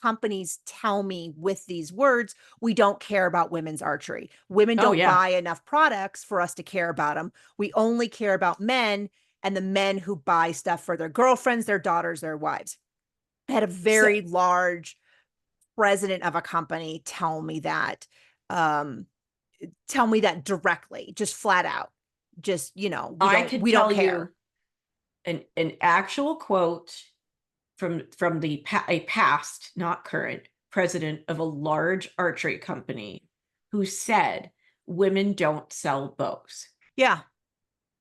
companies tell me with these words, we don't care about women's archery. Women Oh don't yeah. buy enough products for us to care about them. We only care about men, and the men who buy stuff for their girlfriends, their daughters, their wives. I had a So very large president of a company um tell me that directly, just flat out. Just, I could we don't tell you care. an actual quote from a past, not current, president of a large archery company who said women don't sell bows. Yeah.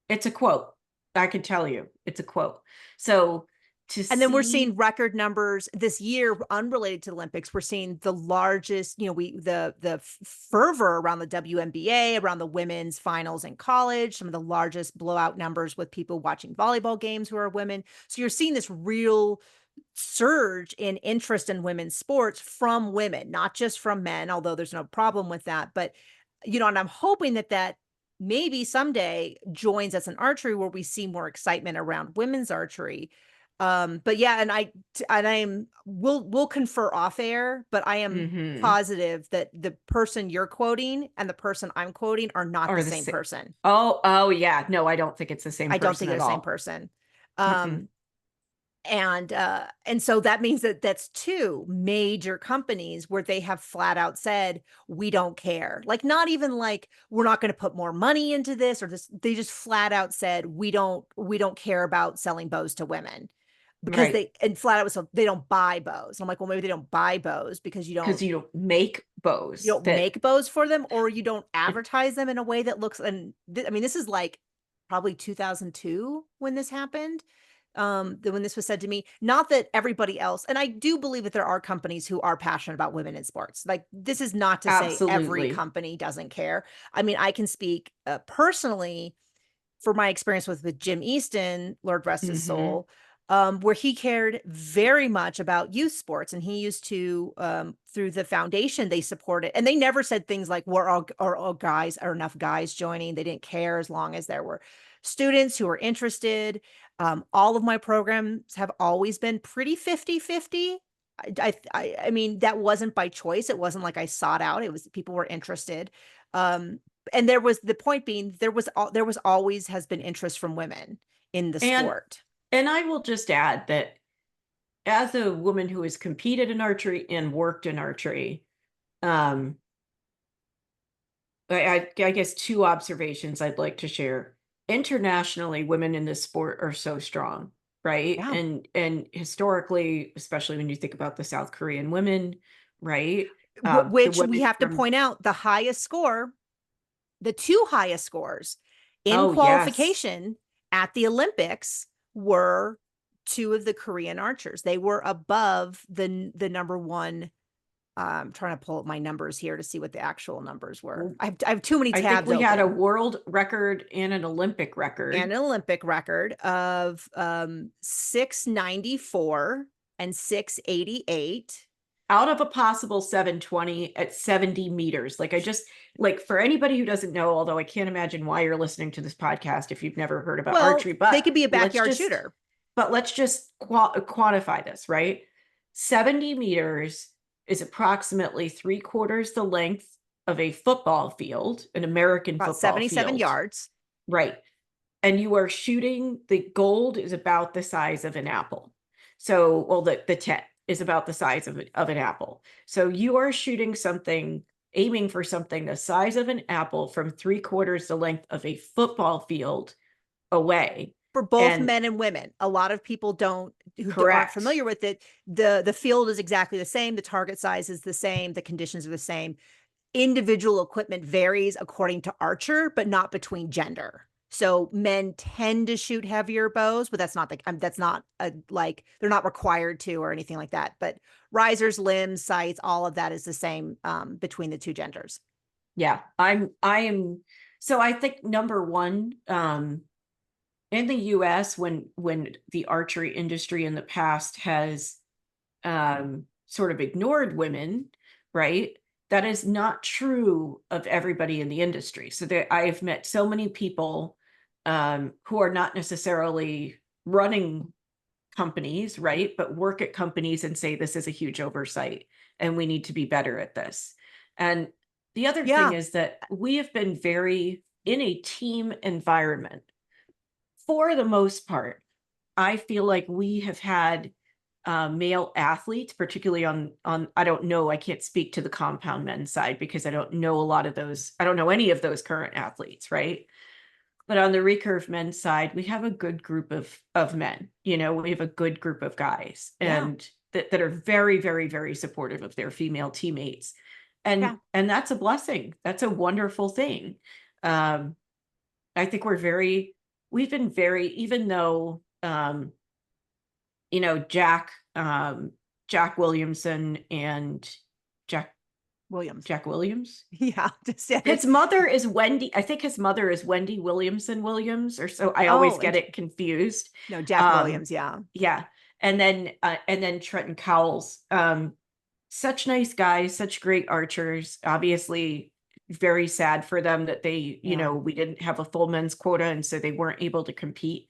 It's a quote. I can tell you, it's a quote. So to And then we're see, seeing record numbers this year, unrelated to the Olympics. We're seeing the largest, the fervor around the WNBA, around the women's finals in college, some of the largest blowout numbers with people watching volleyball games who are women. So you're seeing this real surge in interest in women's sports from women, not just from men, although there's no problem with that. But, and I'm hoping that maybe someday joins us in archery, where we see more excitement around women's archery. But yeah, we'll confer off air, but I am mhm, positive that the person you're quoting and the person I'm quoting are not the or the same same. person. Oh yeah. No, I don't think it's the same I don't person think they're at the same all. person. Mm-mm. Um, and so that means that that's two major companies where they have flat out said, we don't care. Like, not even like, we're not going to put more money into this or this. They just flat out said, we don't care about selling bows to women, because Right. and flat out, so they don't buy bows. I'm like, well, maybe they don't buy bows because you Because don't you don't make you bows don't that make bows for them, or you don't advertise them in a way that looks. And I mean, this is like probably 2002 when this happened. When this was said to me, not that everybody else, and I do believe that there are companies who are passionate about women in sports. Like, this is not to say every absolutely. company doesn't care. I mean, I can speak personally for my experience with Jim Easton, Lord rest his Hmm. soul, where he cared very much about youth sports, and he used to, through the foundation, they supported, and they never said things like, "We're all guys, or enough guys joining." They didn't care as long as there were students who were interested. All of my programs have always been pretty 50-50. I mean, that wasn't by choice. It wasn't like I sought out. It was people were interested. Um, and there was the point being, there was always has been interest from women in the And sport. and I will just add that as a woman who has competed in archery and worked in archery, um, I guess two observations I'd like to share. Internationally, women in this sport are so strong, right? Yeah. And historically, especially when you think about the South Korean women, right? The Which we women have to from, point out, the two highest scores in oh yes. qualification at the Olympics were two of the Korean archers. They were above the number one. I'm trying to pull up my numbers here to see what the actual numbers were. I have too many I think tabs we had a open. world record and an Olympic And record an Olympic record of 694 and 688. out of a possible 720 at 70 meters. Like, I just, like, for anybody who doesn't know, although I can't imagine why you're listening to this podcast if you've never heard about Well, archery, they could be a let's backyard just shooter. let's just quantify this, right? 70 meters is approximately 3/4 the length of a football field, an American About football 77 field, yards. right? And you are shooting, the gold is about the size of an apple. So, well, the 10 is about the size of an apple. So you are shooting something, aiming for something the size of an apple from 3/4 the length of a football field away. For both And men and women. A lot of people aren't correct. familiar with it. The field is exactly the same. The target size is the same. The conditions are the same. Individual equipment varies according to archer, but not between gender. So men tend to shoot heavier bows, but that's not a, like, they're not required to or anything like that. But risers, limbs, sights, all of that is the same, between the two genders. Yeah, I am. So I think number one, in the US, when the archery industry in the past has sort of ignored women, right? That is not true of everybody in the industry. So there, I've met so many people who are not necessarily running companies, right? But work at companies and say this is a huge oversight and we need to be better at this. And the other thing Yeah. is that we have been very in a team environment for the most part. I feel like we have had male athletes, particularly on I don't know, I can't speak to the compound men's side because I don't know a lot of those. I don't know any of those current athletes, right? But on the recurve men's side, we have a good group of men. You know, we have a good group of guys, Yeah. and that are very, very, very supportive of their female teammates, Yeah. and that's a blessing. That's a wonderful thing. Um, I think we've been very, even though you know, Jack Williamson and Jack Williams. Jack Williams. Yeah. Just said His it's, mother is Wendy. I think his mother is Wendy Williamson Williams, or so. I always oh, get it confused. no, Jack Um, Williams. Yeah. yeah, and then Trenton Cowles. Such nice guys, such great archers. Obviously, very sad for them that they, you Yeah. know, we didn't have a full men's quota, and so they weren't able to compete.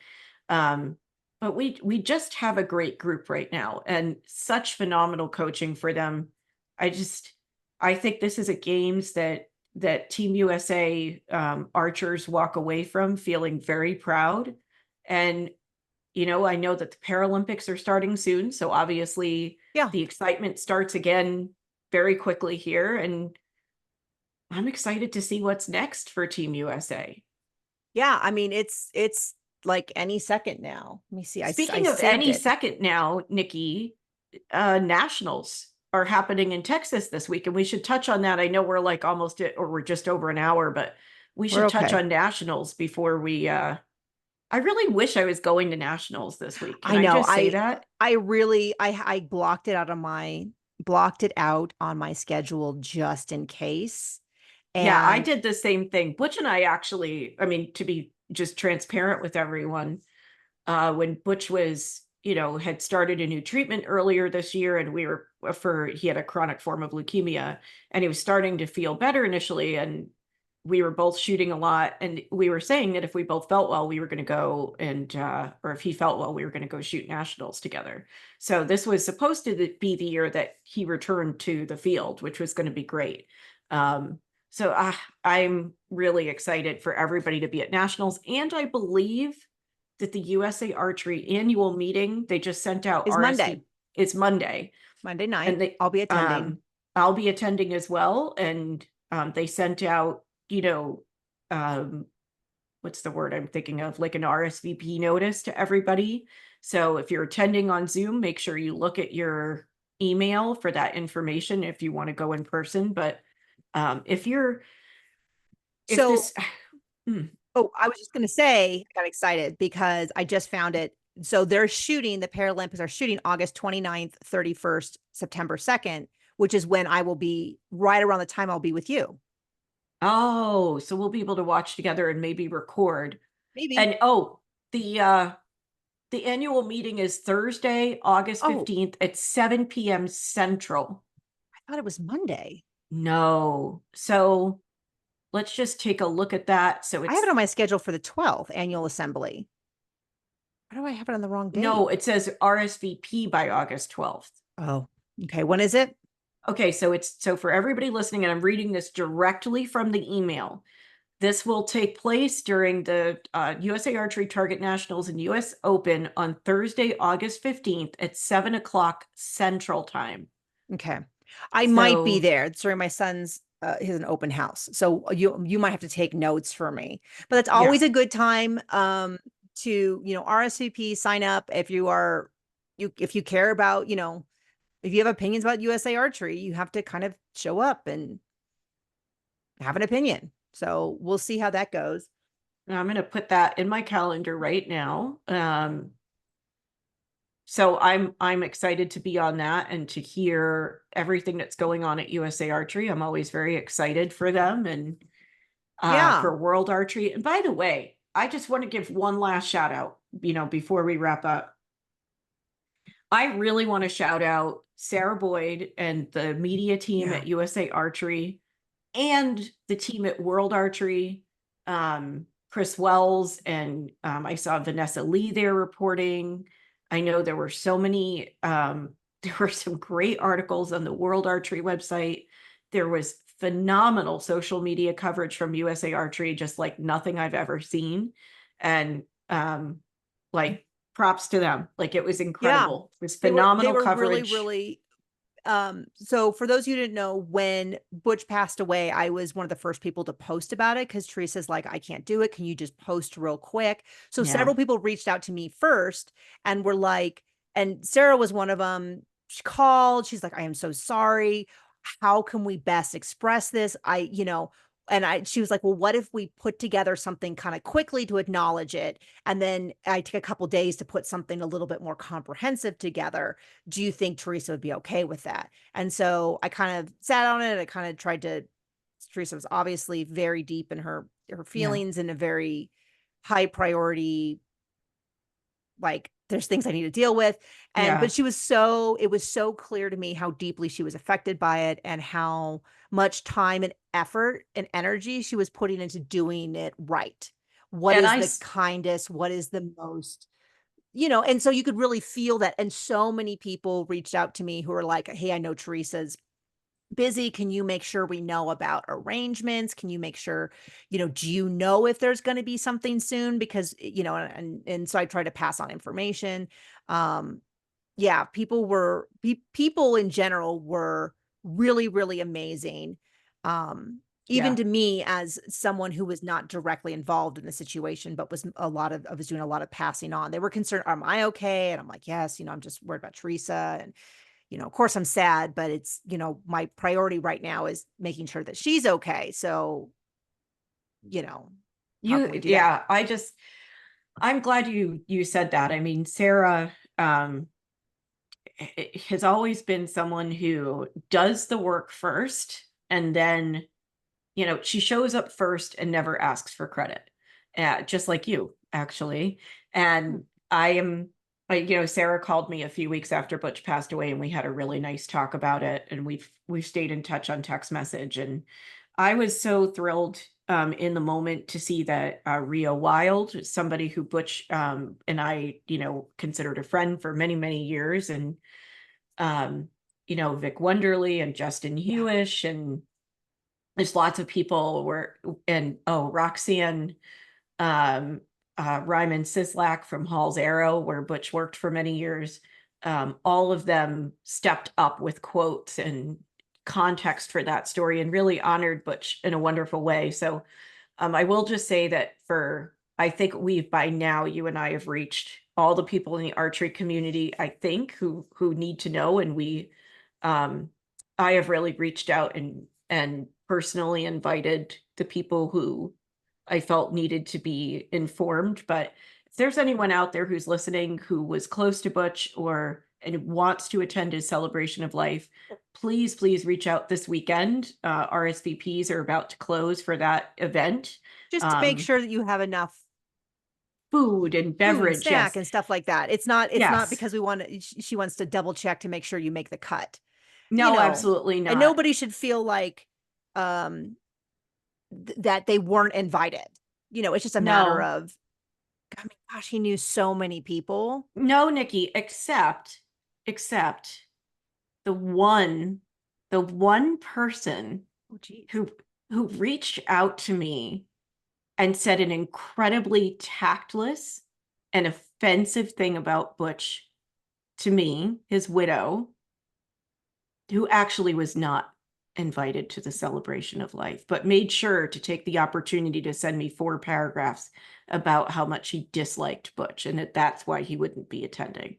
Um, but we just have a great group right now, and such phenomenal coaching for them. I just I think this is a games that Team USA archers walk away from feeling very proud. And you know, I know that the Paralympics are starting soon, so obviously Yeah. the excitement starts again very quickly here, and I'm excited to see what's next for Team USA. Yeah. I mean, it's like any second now. Let me see. I Speaking of saved any it. second now, Nikki, nationals are happening in Texas this week, and we should touch on that. I know we're like almost at, or we're just over an hour, but we We're should touch okay. on nationals before we I really wish I was going to nationals this week. Can I I know. just say that? I really I blocked it out on my schedule just in case. Yeah, I And did the same thing. Butch and I actually, I mean, to be just transparent with everyone, when Butch was, you know, had started a new treatment earlier this year, and we were he had a chronic form of leukemia, and he was starting to feel better initially, and we were both shooting a lot, and we were saying that if we both felt well, we were going to go and or if he felt well, we were going to go shoot nationals together. So this was supposed to be the year that he returned to the field, which was going to be great. um so I'm really excited for everybody to be at nationals, and I believe that the USA Archery annual meeting, they just sent out is Monday. RSV. It's Monday, Monday and night. I'll be attending. I'll be attending as well. And they sent out, you know, um, what's the word I'm thinking of, like an RSVP notice to everybody. So if you're attending on Zoom, make sure you look at your email for that information if you want to go in person. But if you're if So, this mm, oh, I was just going to say, I got excited because I just found it. So they're shooting, the Paralympics are shooting August 29th, 31st, September 2nd, which is when I will be right around the time I'll be with you. oh, so we'll be able to watch together and maybe record. Maybe. And oh, the annual meeting is Thursday, August Oh, 15th at 7 p.m. Central. I thought it was Monday. No. So let's just take a look at that. So I have it it's on my schedule for the 12th annual assembly. Why do I have it on the wrong no, date? it says RSVP by August 12th. Oh, okay. When is it? Okay, so it's so for everybody listening, and I'm reading this directly from the email. This will take place during the USA Archery Target Nationals and US Open on Thursday, August 15th at 7 o'clock Central Time. Okay. I might be So there. It's during my son's his an open house. So you might have to take notes for me. But it's yeah, always a good time to, RSVP, sign up if you are if you care about, if you have opinions about USA Archery, you have to kind of show up and have an opinion. So we'll see how that goes. I'm going to put that in my calendar right now. So I'm excited to be on that and to hear everything that's going on at USA Archery. I'm always very excited for them and Yeah. for World Archery. And by the way, I just want to give one last shout out, before we wrap up. I really want to shout out Sarah Boyd and the media team Yeah. at USA Archery and the team at World Archery, Chris Wells, and I saw Vanessa Lee there reporting. I know there were so many, there were some great articles on the World Archery website. There was phenomenal social media coverage from USA Archery, just like nothing I've ever seen. And like props to them. Like it was Yeah. incredible. It was They phenomenal were really, coverage. really so for those of you who didn't know, when Butch passed away, I was one of the first people to post about it because Teresa's like, I can't do it. Can you just post real quick? So Yeah. several people reached out to me first and were like, and Sarah was one of them. She called, she's like, I am so sorry. How can we best express this? She was like, well, what if we put together something kind of quickly to acknowledge it? And then I take a couple days to put something a little bit more comprehensive together. Do you think Teresa would be okay with that? And so I kind of sat on it. I kind of tried to, Teresa was obviously very deep in her Yeah. feelings and a very high priority, like there's things I need to deal with. But Yeah. it was so clear to me how deeply she was affected by it and how much time and effort and energy she was putting into doing it right. What And is the kindest? What is the most, and so you could really feel that. And so many people reached out to me who are like, hey, I know Teresa's busy. Can you make sure we know about arrangements? Can you make sure, do you know if there's going to be something soon? Because, and so I try to pass on information. Um, yeah, people in general were really, really amazing. Even yeah. to me as someone who was not directly involved in the situation, but I was doing a lot of passing on. They were concerned, am I okay? And I'm like, yes, I'm just worried about Teresa. And, of course I'm sad, but it's, my priority right now is making sure that she's okay. So, you know, how can we do that? Yeah, I'm glad you said that. I mean, Sarah has always been someone who does the work first, and then, she shows up first and never asks for credit. Just like you, actually. And I am Sarah called me a few weeks after Butch passed away, and we had a really nice talk about it, and we've stayed in touch on text message. And I was so thrilled in the moment to see that Rio Wild, somebody who Butch and I, considered a friend for many, many years, and Vic Wonderly and Justin Yeah. Hewish, and there's lots of people and Roxanne Ryman Sislak from Hall's Arrow, where Butch worked for many years. All of them stepped up with quotes and context for that story and really honored Butch in a wonderful way. So I will just say that I think by now, you and I have reached all the people in the archery community, I think, who need to know. And I have really reached out and personally invited the people who I felt needed to be informed. But if there's anyone out there who's listening who was close to Butch and wants to attend his celebration of life, please reach out this weekend. RSVPs are about to close for that event. Just to make Um, sure that you have enough Food and food and beverage, snack yes. and stuff like that. It's not Yes. because she wants to double check to make sure you make the cut, No, absolutely and not. nobody should feel like, that they weren't invited. It's just a matter No, of, I mean, gosh, he knew so many people. no, Nikki, except the one person Oh, geez. who reached out to me and said an incredibly tactless and offensive thing about Butch to me, his widow, who actually was not invited to the celebration of life, but made sure to take the opportunity to send me 4 paragraphs about how much he disliked Butch and that's why he wouldn't be attending.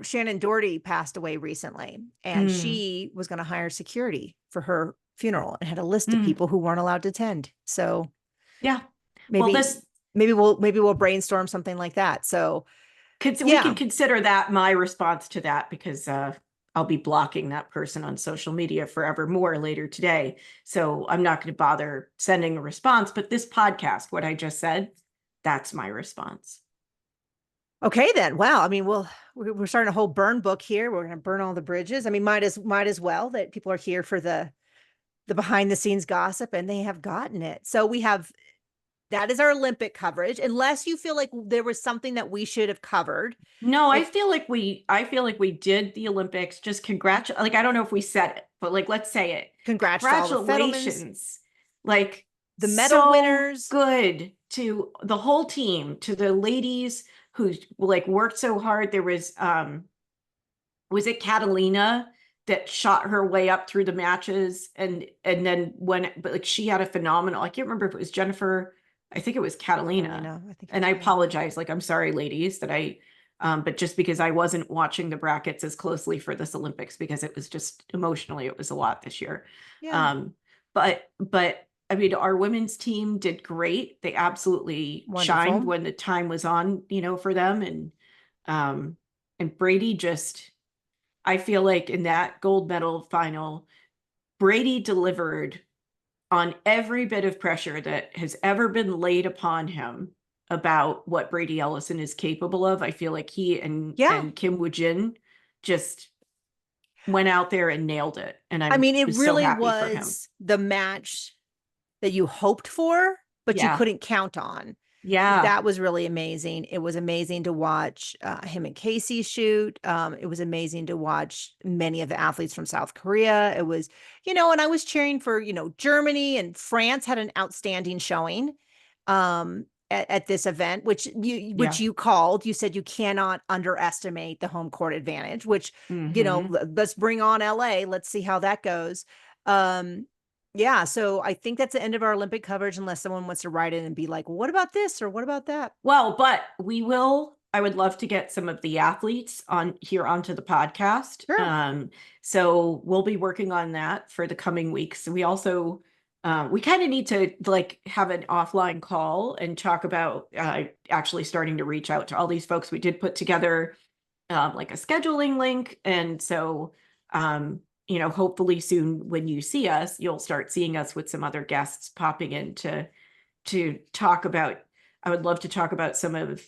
Shannon Doherty passed away recently, and Mm, she was going to hire security for her funeral and had a list of mm, people who weren't allowed to attend. So yeah. Well, maybe, maybe we'll brainstorm something like that. So we yeah, can consider that my response to that, because I'll be blocking that person on social media forevermore later today. So I'm not going to bother sending a response. But this podcast, what I just said, That's my response. Okay, then. Wow. I mean, we're starting a whole burn book here. We're going to burn all the bridges. I mean, might as well that people are here for the behind the scenes gossip, and they have gotten it. So we have that is our Olympic coverage. Unless you feel like there was something that we should have covered. No, If I feel like we did the Olympics. Just congratulate, like, I don't know if we said it, but like, let's say it. Congrats to all the Fettelmans, Congratulations. Like, the medal so winners. good to the whole team, to the ladies who like worked so hard. There was it Catalina that shot her way up through the matches and then when, but like she had a phenomenal, I can't remember if it was Jennifer, I think it was Catalina. I think it And was I Catalina. apologize, like, I'm sorry, ladies, that but just because I wasn't watching the brackets as closely for this Olympics, because it was just emotionally, it was a lot this year. Yeah. But I mean, our women's team did great. They absolutely shined Wonderful. when the time was on, for them. And Brady just, I feel like in that gold medal final, Brady delivered on every bit of pressure that has ever been laid upon him about what Brady Ellison is capable of. I feel like he Yeah. and Kim Woo-jin just went out there and nailed it. And I I'm mean, it just so really happy for him. was the match that you hoped for, but you Yeah. couldn't count on. Yeah. That was really amazing. It was amazing to watch him and Casey shoot. It was amazing to watch many of the athletes from South Korea. It was, and I was cheering for, Germany and France had an outstanding showing at this event, which Yeah. you called. You said you cannot underestimate the home court advantage, which, Mm-hmm. let's bring on LA. Let's see how that goes. Yeah, so I think that's the end of our Olympic coverage, unless someone wants to write in and be like, well, what about this or what about that? Well, but I would love to get some of the athletes on here onto the podcast. Sure. So we'll be working on that for the coming weeks. We also, we kind of need to like have an offline call and talk about actually starting to reach out to all these folks. We did put together like a scheduling link. And so, hopefully soon when you see us, you'll start seeing us with some other guests popping in to talk about. I would love to talk about some of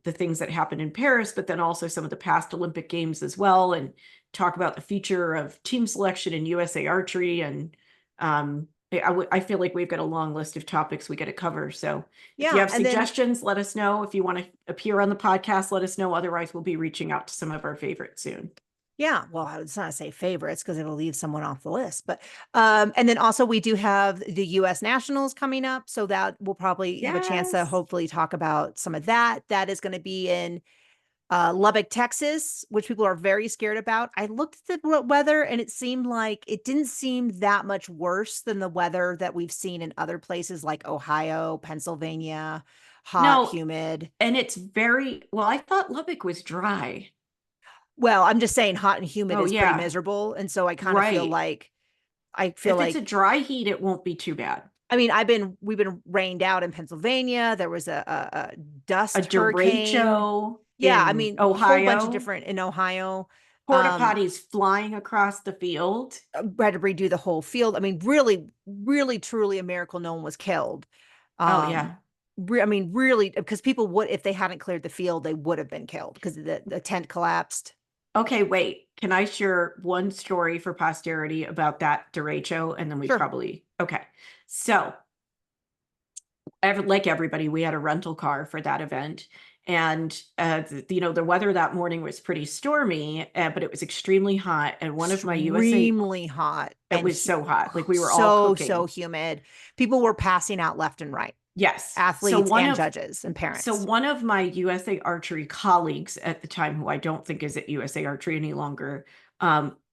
the things that happened in Paris, but then also some of the past Olympic Games as well, and talk about the future of team selection in USA Archery. And I feel like we've got a long list of topics we got to cover. So if you Yeah. have And then, suggestions, let us know. If you want to appear on the podcast, let us know. Otherwise, we'll be reaching out to some of our favorites soon. yeah, well, I would not say favorites because it'll leave someone off the list. But, and then also we do have the US Nationals coming up. So that we'll probably have a chance to Yes. hopefully talk about some of that. That is going to be in Lubbock, Texas, which people are very scared about. I looked at the weather and it seemed like it didn't seem that much worse than the weather that we've seen in other places like Ohio, Pennsylvania, hot, No, humid. and it's very well. I thought Lubbock was dry. Well, I'm just saying hot and humid Oh is pretty yeah, miserable. And so I kind of feel right. like, I feel If it's a like, dry heat, it won't be too bad. I mean, we've been rained out in Pennsylvania. There was a A dust hurricane. derecho Yeah. I in mean, a whole bunch of Ohio, different in Ohio. porta potties flying across the field. Had to redo the whole field. I mean, really, really, truly a miracle no one was killed. Oh yeah. Um, I mean, really, because people would, if they hadn't cleared the field, they would have been killed because the tent collapsed. Okay, wait. Can I share one story for posterity about that derecho? And then Sure. okay. So like everybody, we had a rental car for that event. And, the weather that morning was pretty stormy, but it was extremely hot. And one of my USA, Extremely hot it and was so hot. Like we were all so cooking. humid. People were passing out left and right, Yes. athletes and judges and So parents. one of my USA Archery colleagues at the time, who I don't think is at USA Archery any longer,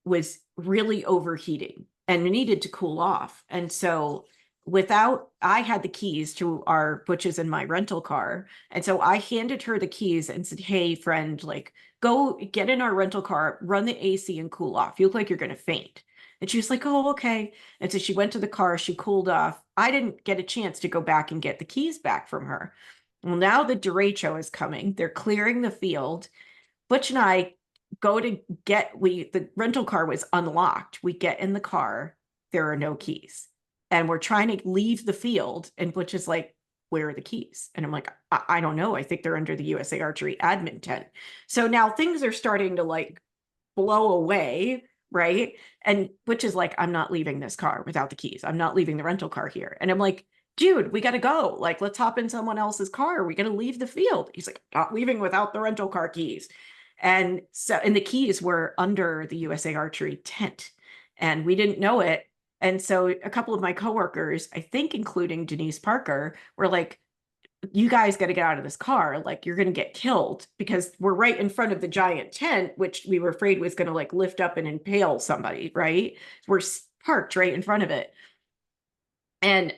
was really overheating and needed to cool off. And so I had the keys to our Butch's and my rental car. And so I handed her the keys and said, hey, friend, like, go get in our rental car, run the AC and cool off. You look like you're going to faint. And she was like, oh, okay. And so she went to the car, she cooled off. I didn't get a chance to go back and get the keys back from her. Well, now the derecho is coming. They're clearing the field. Butch and I go to the rental car was unlocked. We get in the car. There are no keys. And we're trying to leave the field. And Butch is like, where are the keys? And I'm like, I don't know. I think they're under the USA Archery admin tent. So now things are starting to like blow away, right? And which is like, I'm not leaving this car without the keys. I'm not leaving the rental car here. And I'm like, dude, we got to go. Like, let's hop in someone else's car. We got to leave the field. He's like, not leaving without the rental car keys. And so, and the keys were under the USA Archery tent, and we didn't know it. And so a couple of my coworkers, I think including Denise Parker, were like, you guys got to get out of this car. Like, you're going to get killed, because we're right in front of the giant tent, which we were afraid was going to like lift up and impale somebody, right? We're parked right in front of it. And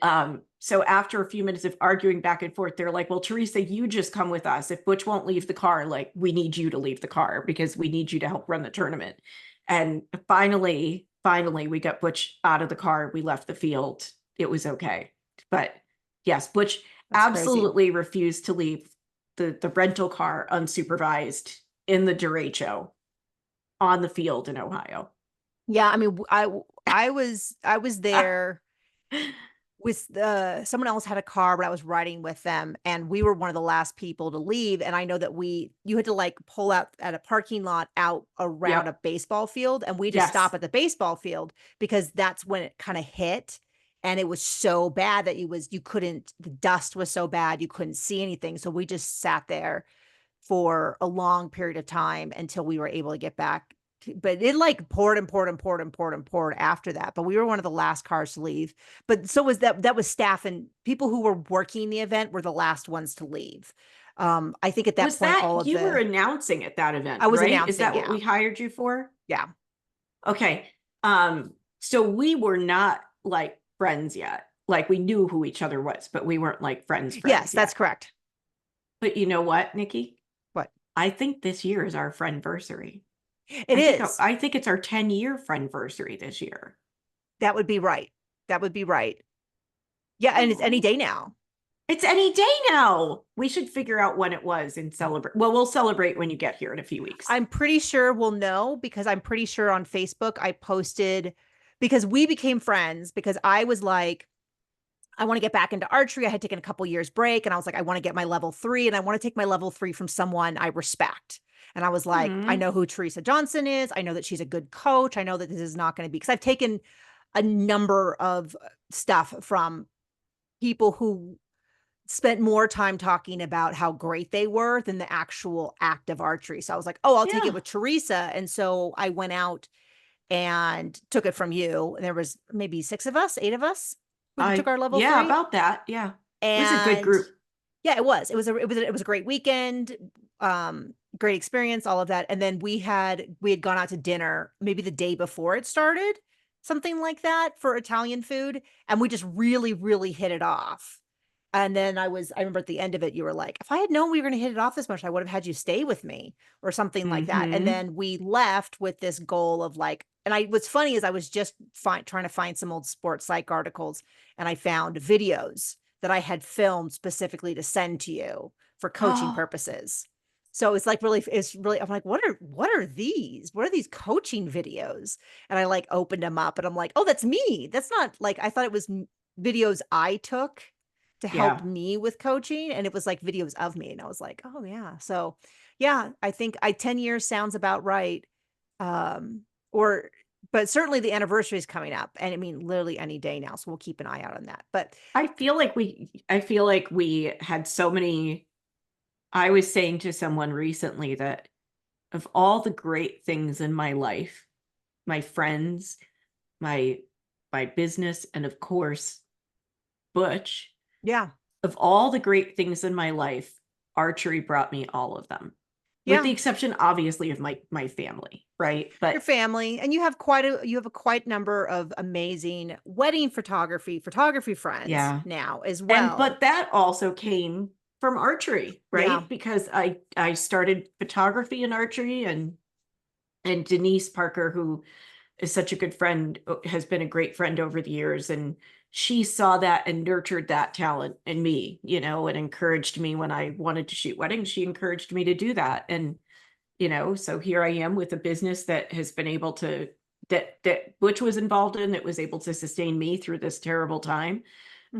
so after a few minutes of arguing back and forth, they're like, well, Teresa, you just come with us. If Butch won't leave the car, like, we need you to leave the car because we need you to help run the tournament. And finally, we got Butch out of the car. We left the field. It was okay. But yes, Butch That's crazy. absolutely refused to leave the rental car unsupervised in the derecho on the field in Ohio. Yeah, I mean, I was there with someone else had a car, but I was riding with them, and we were one of the last people to leave. And I know that you had to like pull out at a parking lot out around Yep. a baseball field, and we just stop Yes. at the baseball field because that's when it kind of hit. And it was so bad that you couldn't, the dust was so bad, you couldn't see anything. So we just sat there for a long period of time until we were able to get back. But it like poured and poured and poured and poured and poured after that. But we were one of the last cars to leave. But so was that was staff, and people who were working the event were the last ones to leave. I think at that Was point, that all of you were the announcing at that event, I was right? Is announcing, that what yeah, we hired you for? yeah, Okay. So we were not like friends yet. Like, we knew who each other was, but we weren't like yes, friends that's yet. correct. But you know what, Nikki? But I think this year is our friendversary. it is. I think it's our 10-year friendversary this year. That would be right. That would be right. Yeah, and it's any Oh. day now. It's any day now. We should figure out when it was and celebrate. Well, we'll celebrate when you get here in a few weeks. I'm pretty sure we'll know because I'm pretty sure on Facebook I posted because we became friends because I was like, I want to get back into archery. I had taken a couple years break and I was like, I want to get my level 3 and I want to take my level 3 from someone I respect. And I was like, I Hmm. know who Teresa Johnson is. I know that she's a good coach. I know that this is not going to be because I've taken a number of stuff from people who spent more time talking about how great they were than the actual act of archery. So I was like, oh, I'll take it Yeah. with Teresa. And so I went out and took it from you. And there was maybe 6 of us, 8 of us who took our level Yeah, 3. about that. Yeah. It was a good And group. yeah, it was a great weekend. Great experience, all of that. And then we had gone out to dinner maybe the day before it started, something like that for Italian food. And we just really, really hit it off. And then I remember at the end of it, you were like, if I had known we were going to hit it off this much, I would have had you stay with me or something like that. And Hmm. then we left with this goal of like, what's funny is I was just trying to find some old sports psych articles and I found videos that I had filmed specifically to send to you for coaching Oh, purposes. So it's really, I'm like, what are these? What are these coaching videos? And I like opened them up and I'm like, oh, that's me. That's not like, I thought it was videos I took to help yeah. me with coaching. And it was like videos of me. And I was like, oh yeah. So yeah, I think 10 years sounds about right. Um, or, but certainly the anniversary is coming up and I mean, literally any day now. So we'll keep an eye out on that. But I feel like we had so many. I was saying to someone recently that of all the great things in my life, my friends, my my business, and of course, Butch, yeah, of all the great things in my life, archery brought me all of them. With yeah, the exception, obviously, of my family, right? your But family, and you have a quite number of amazing wedding photography friends yeah. now as And well. but that also came from archery, Yeah. right? Because I started photography and archery, and Denise Parker, who is such a good friend, has been a great friend over the years, and she saw that and nurtured that talent in me, and encouraged me when I wanted to shoot weddings. She encouraged me to do that. And so here I am with a business that has been able to, that Butch was involved in, that was able to sustain me through this terrible time.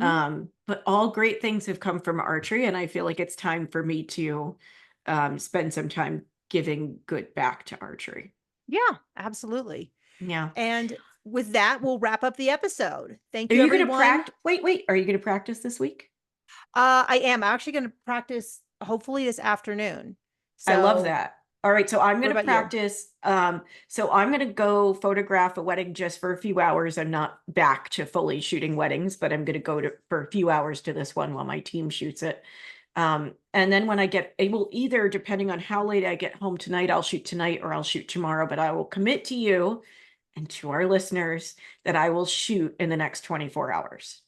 Mhm. But all great things have come from archery, and I feel like it's time for me to spend some time giving good back to archery. Yeah, absolutely. Yeah. And with that, we'll wrap up the episode. Thank Are you, you going to everyone. practice? Wait. Are you going to practice this week? I am actually going to practice hopefully this afternoon. I love So, that. All right, so I'm what going to about you? practice. So I'm going to go photograph a wedding just for a few hours. I'm not back to fully shooting weddings, but I'm going to go to for a few hours to this one while my team shoots it. And then when I get able, either depending on how late I get home tonight, I'll shoot tonight or I'll shoot tomorrow. But I will commit to you and to our listeners that I will shoot in the next 24 hours.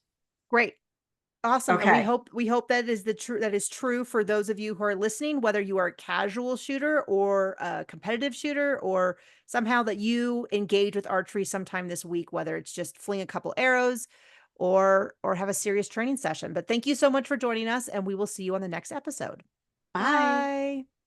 Great. Awesome. And Okay. we hope that is true for those of you who are listening, whether you are a casual shooter or a competitive shooter, or somehow that you engage with archery sometime this week, whether it's just fling a couple arrows or have a serious training session. But thank you so much for joining us, and we will see you on the next episode. Bye. Bye.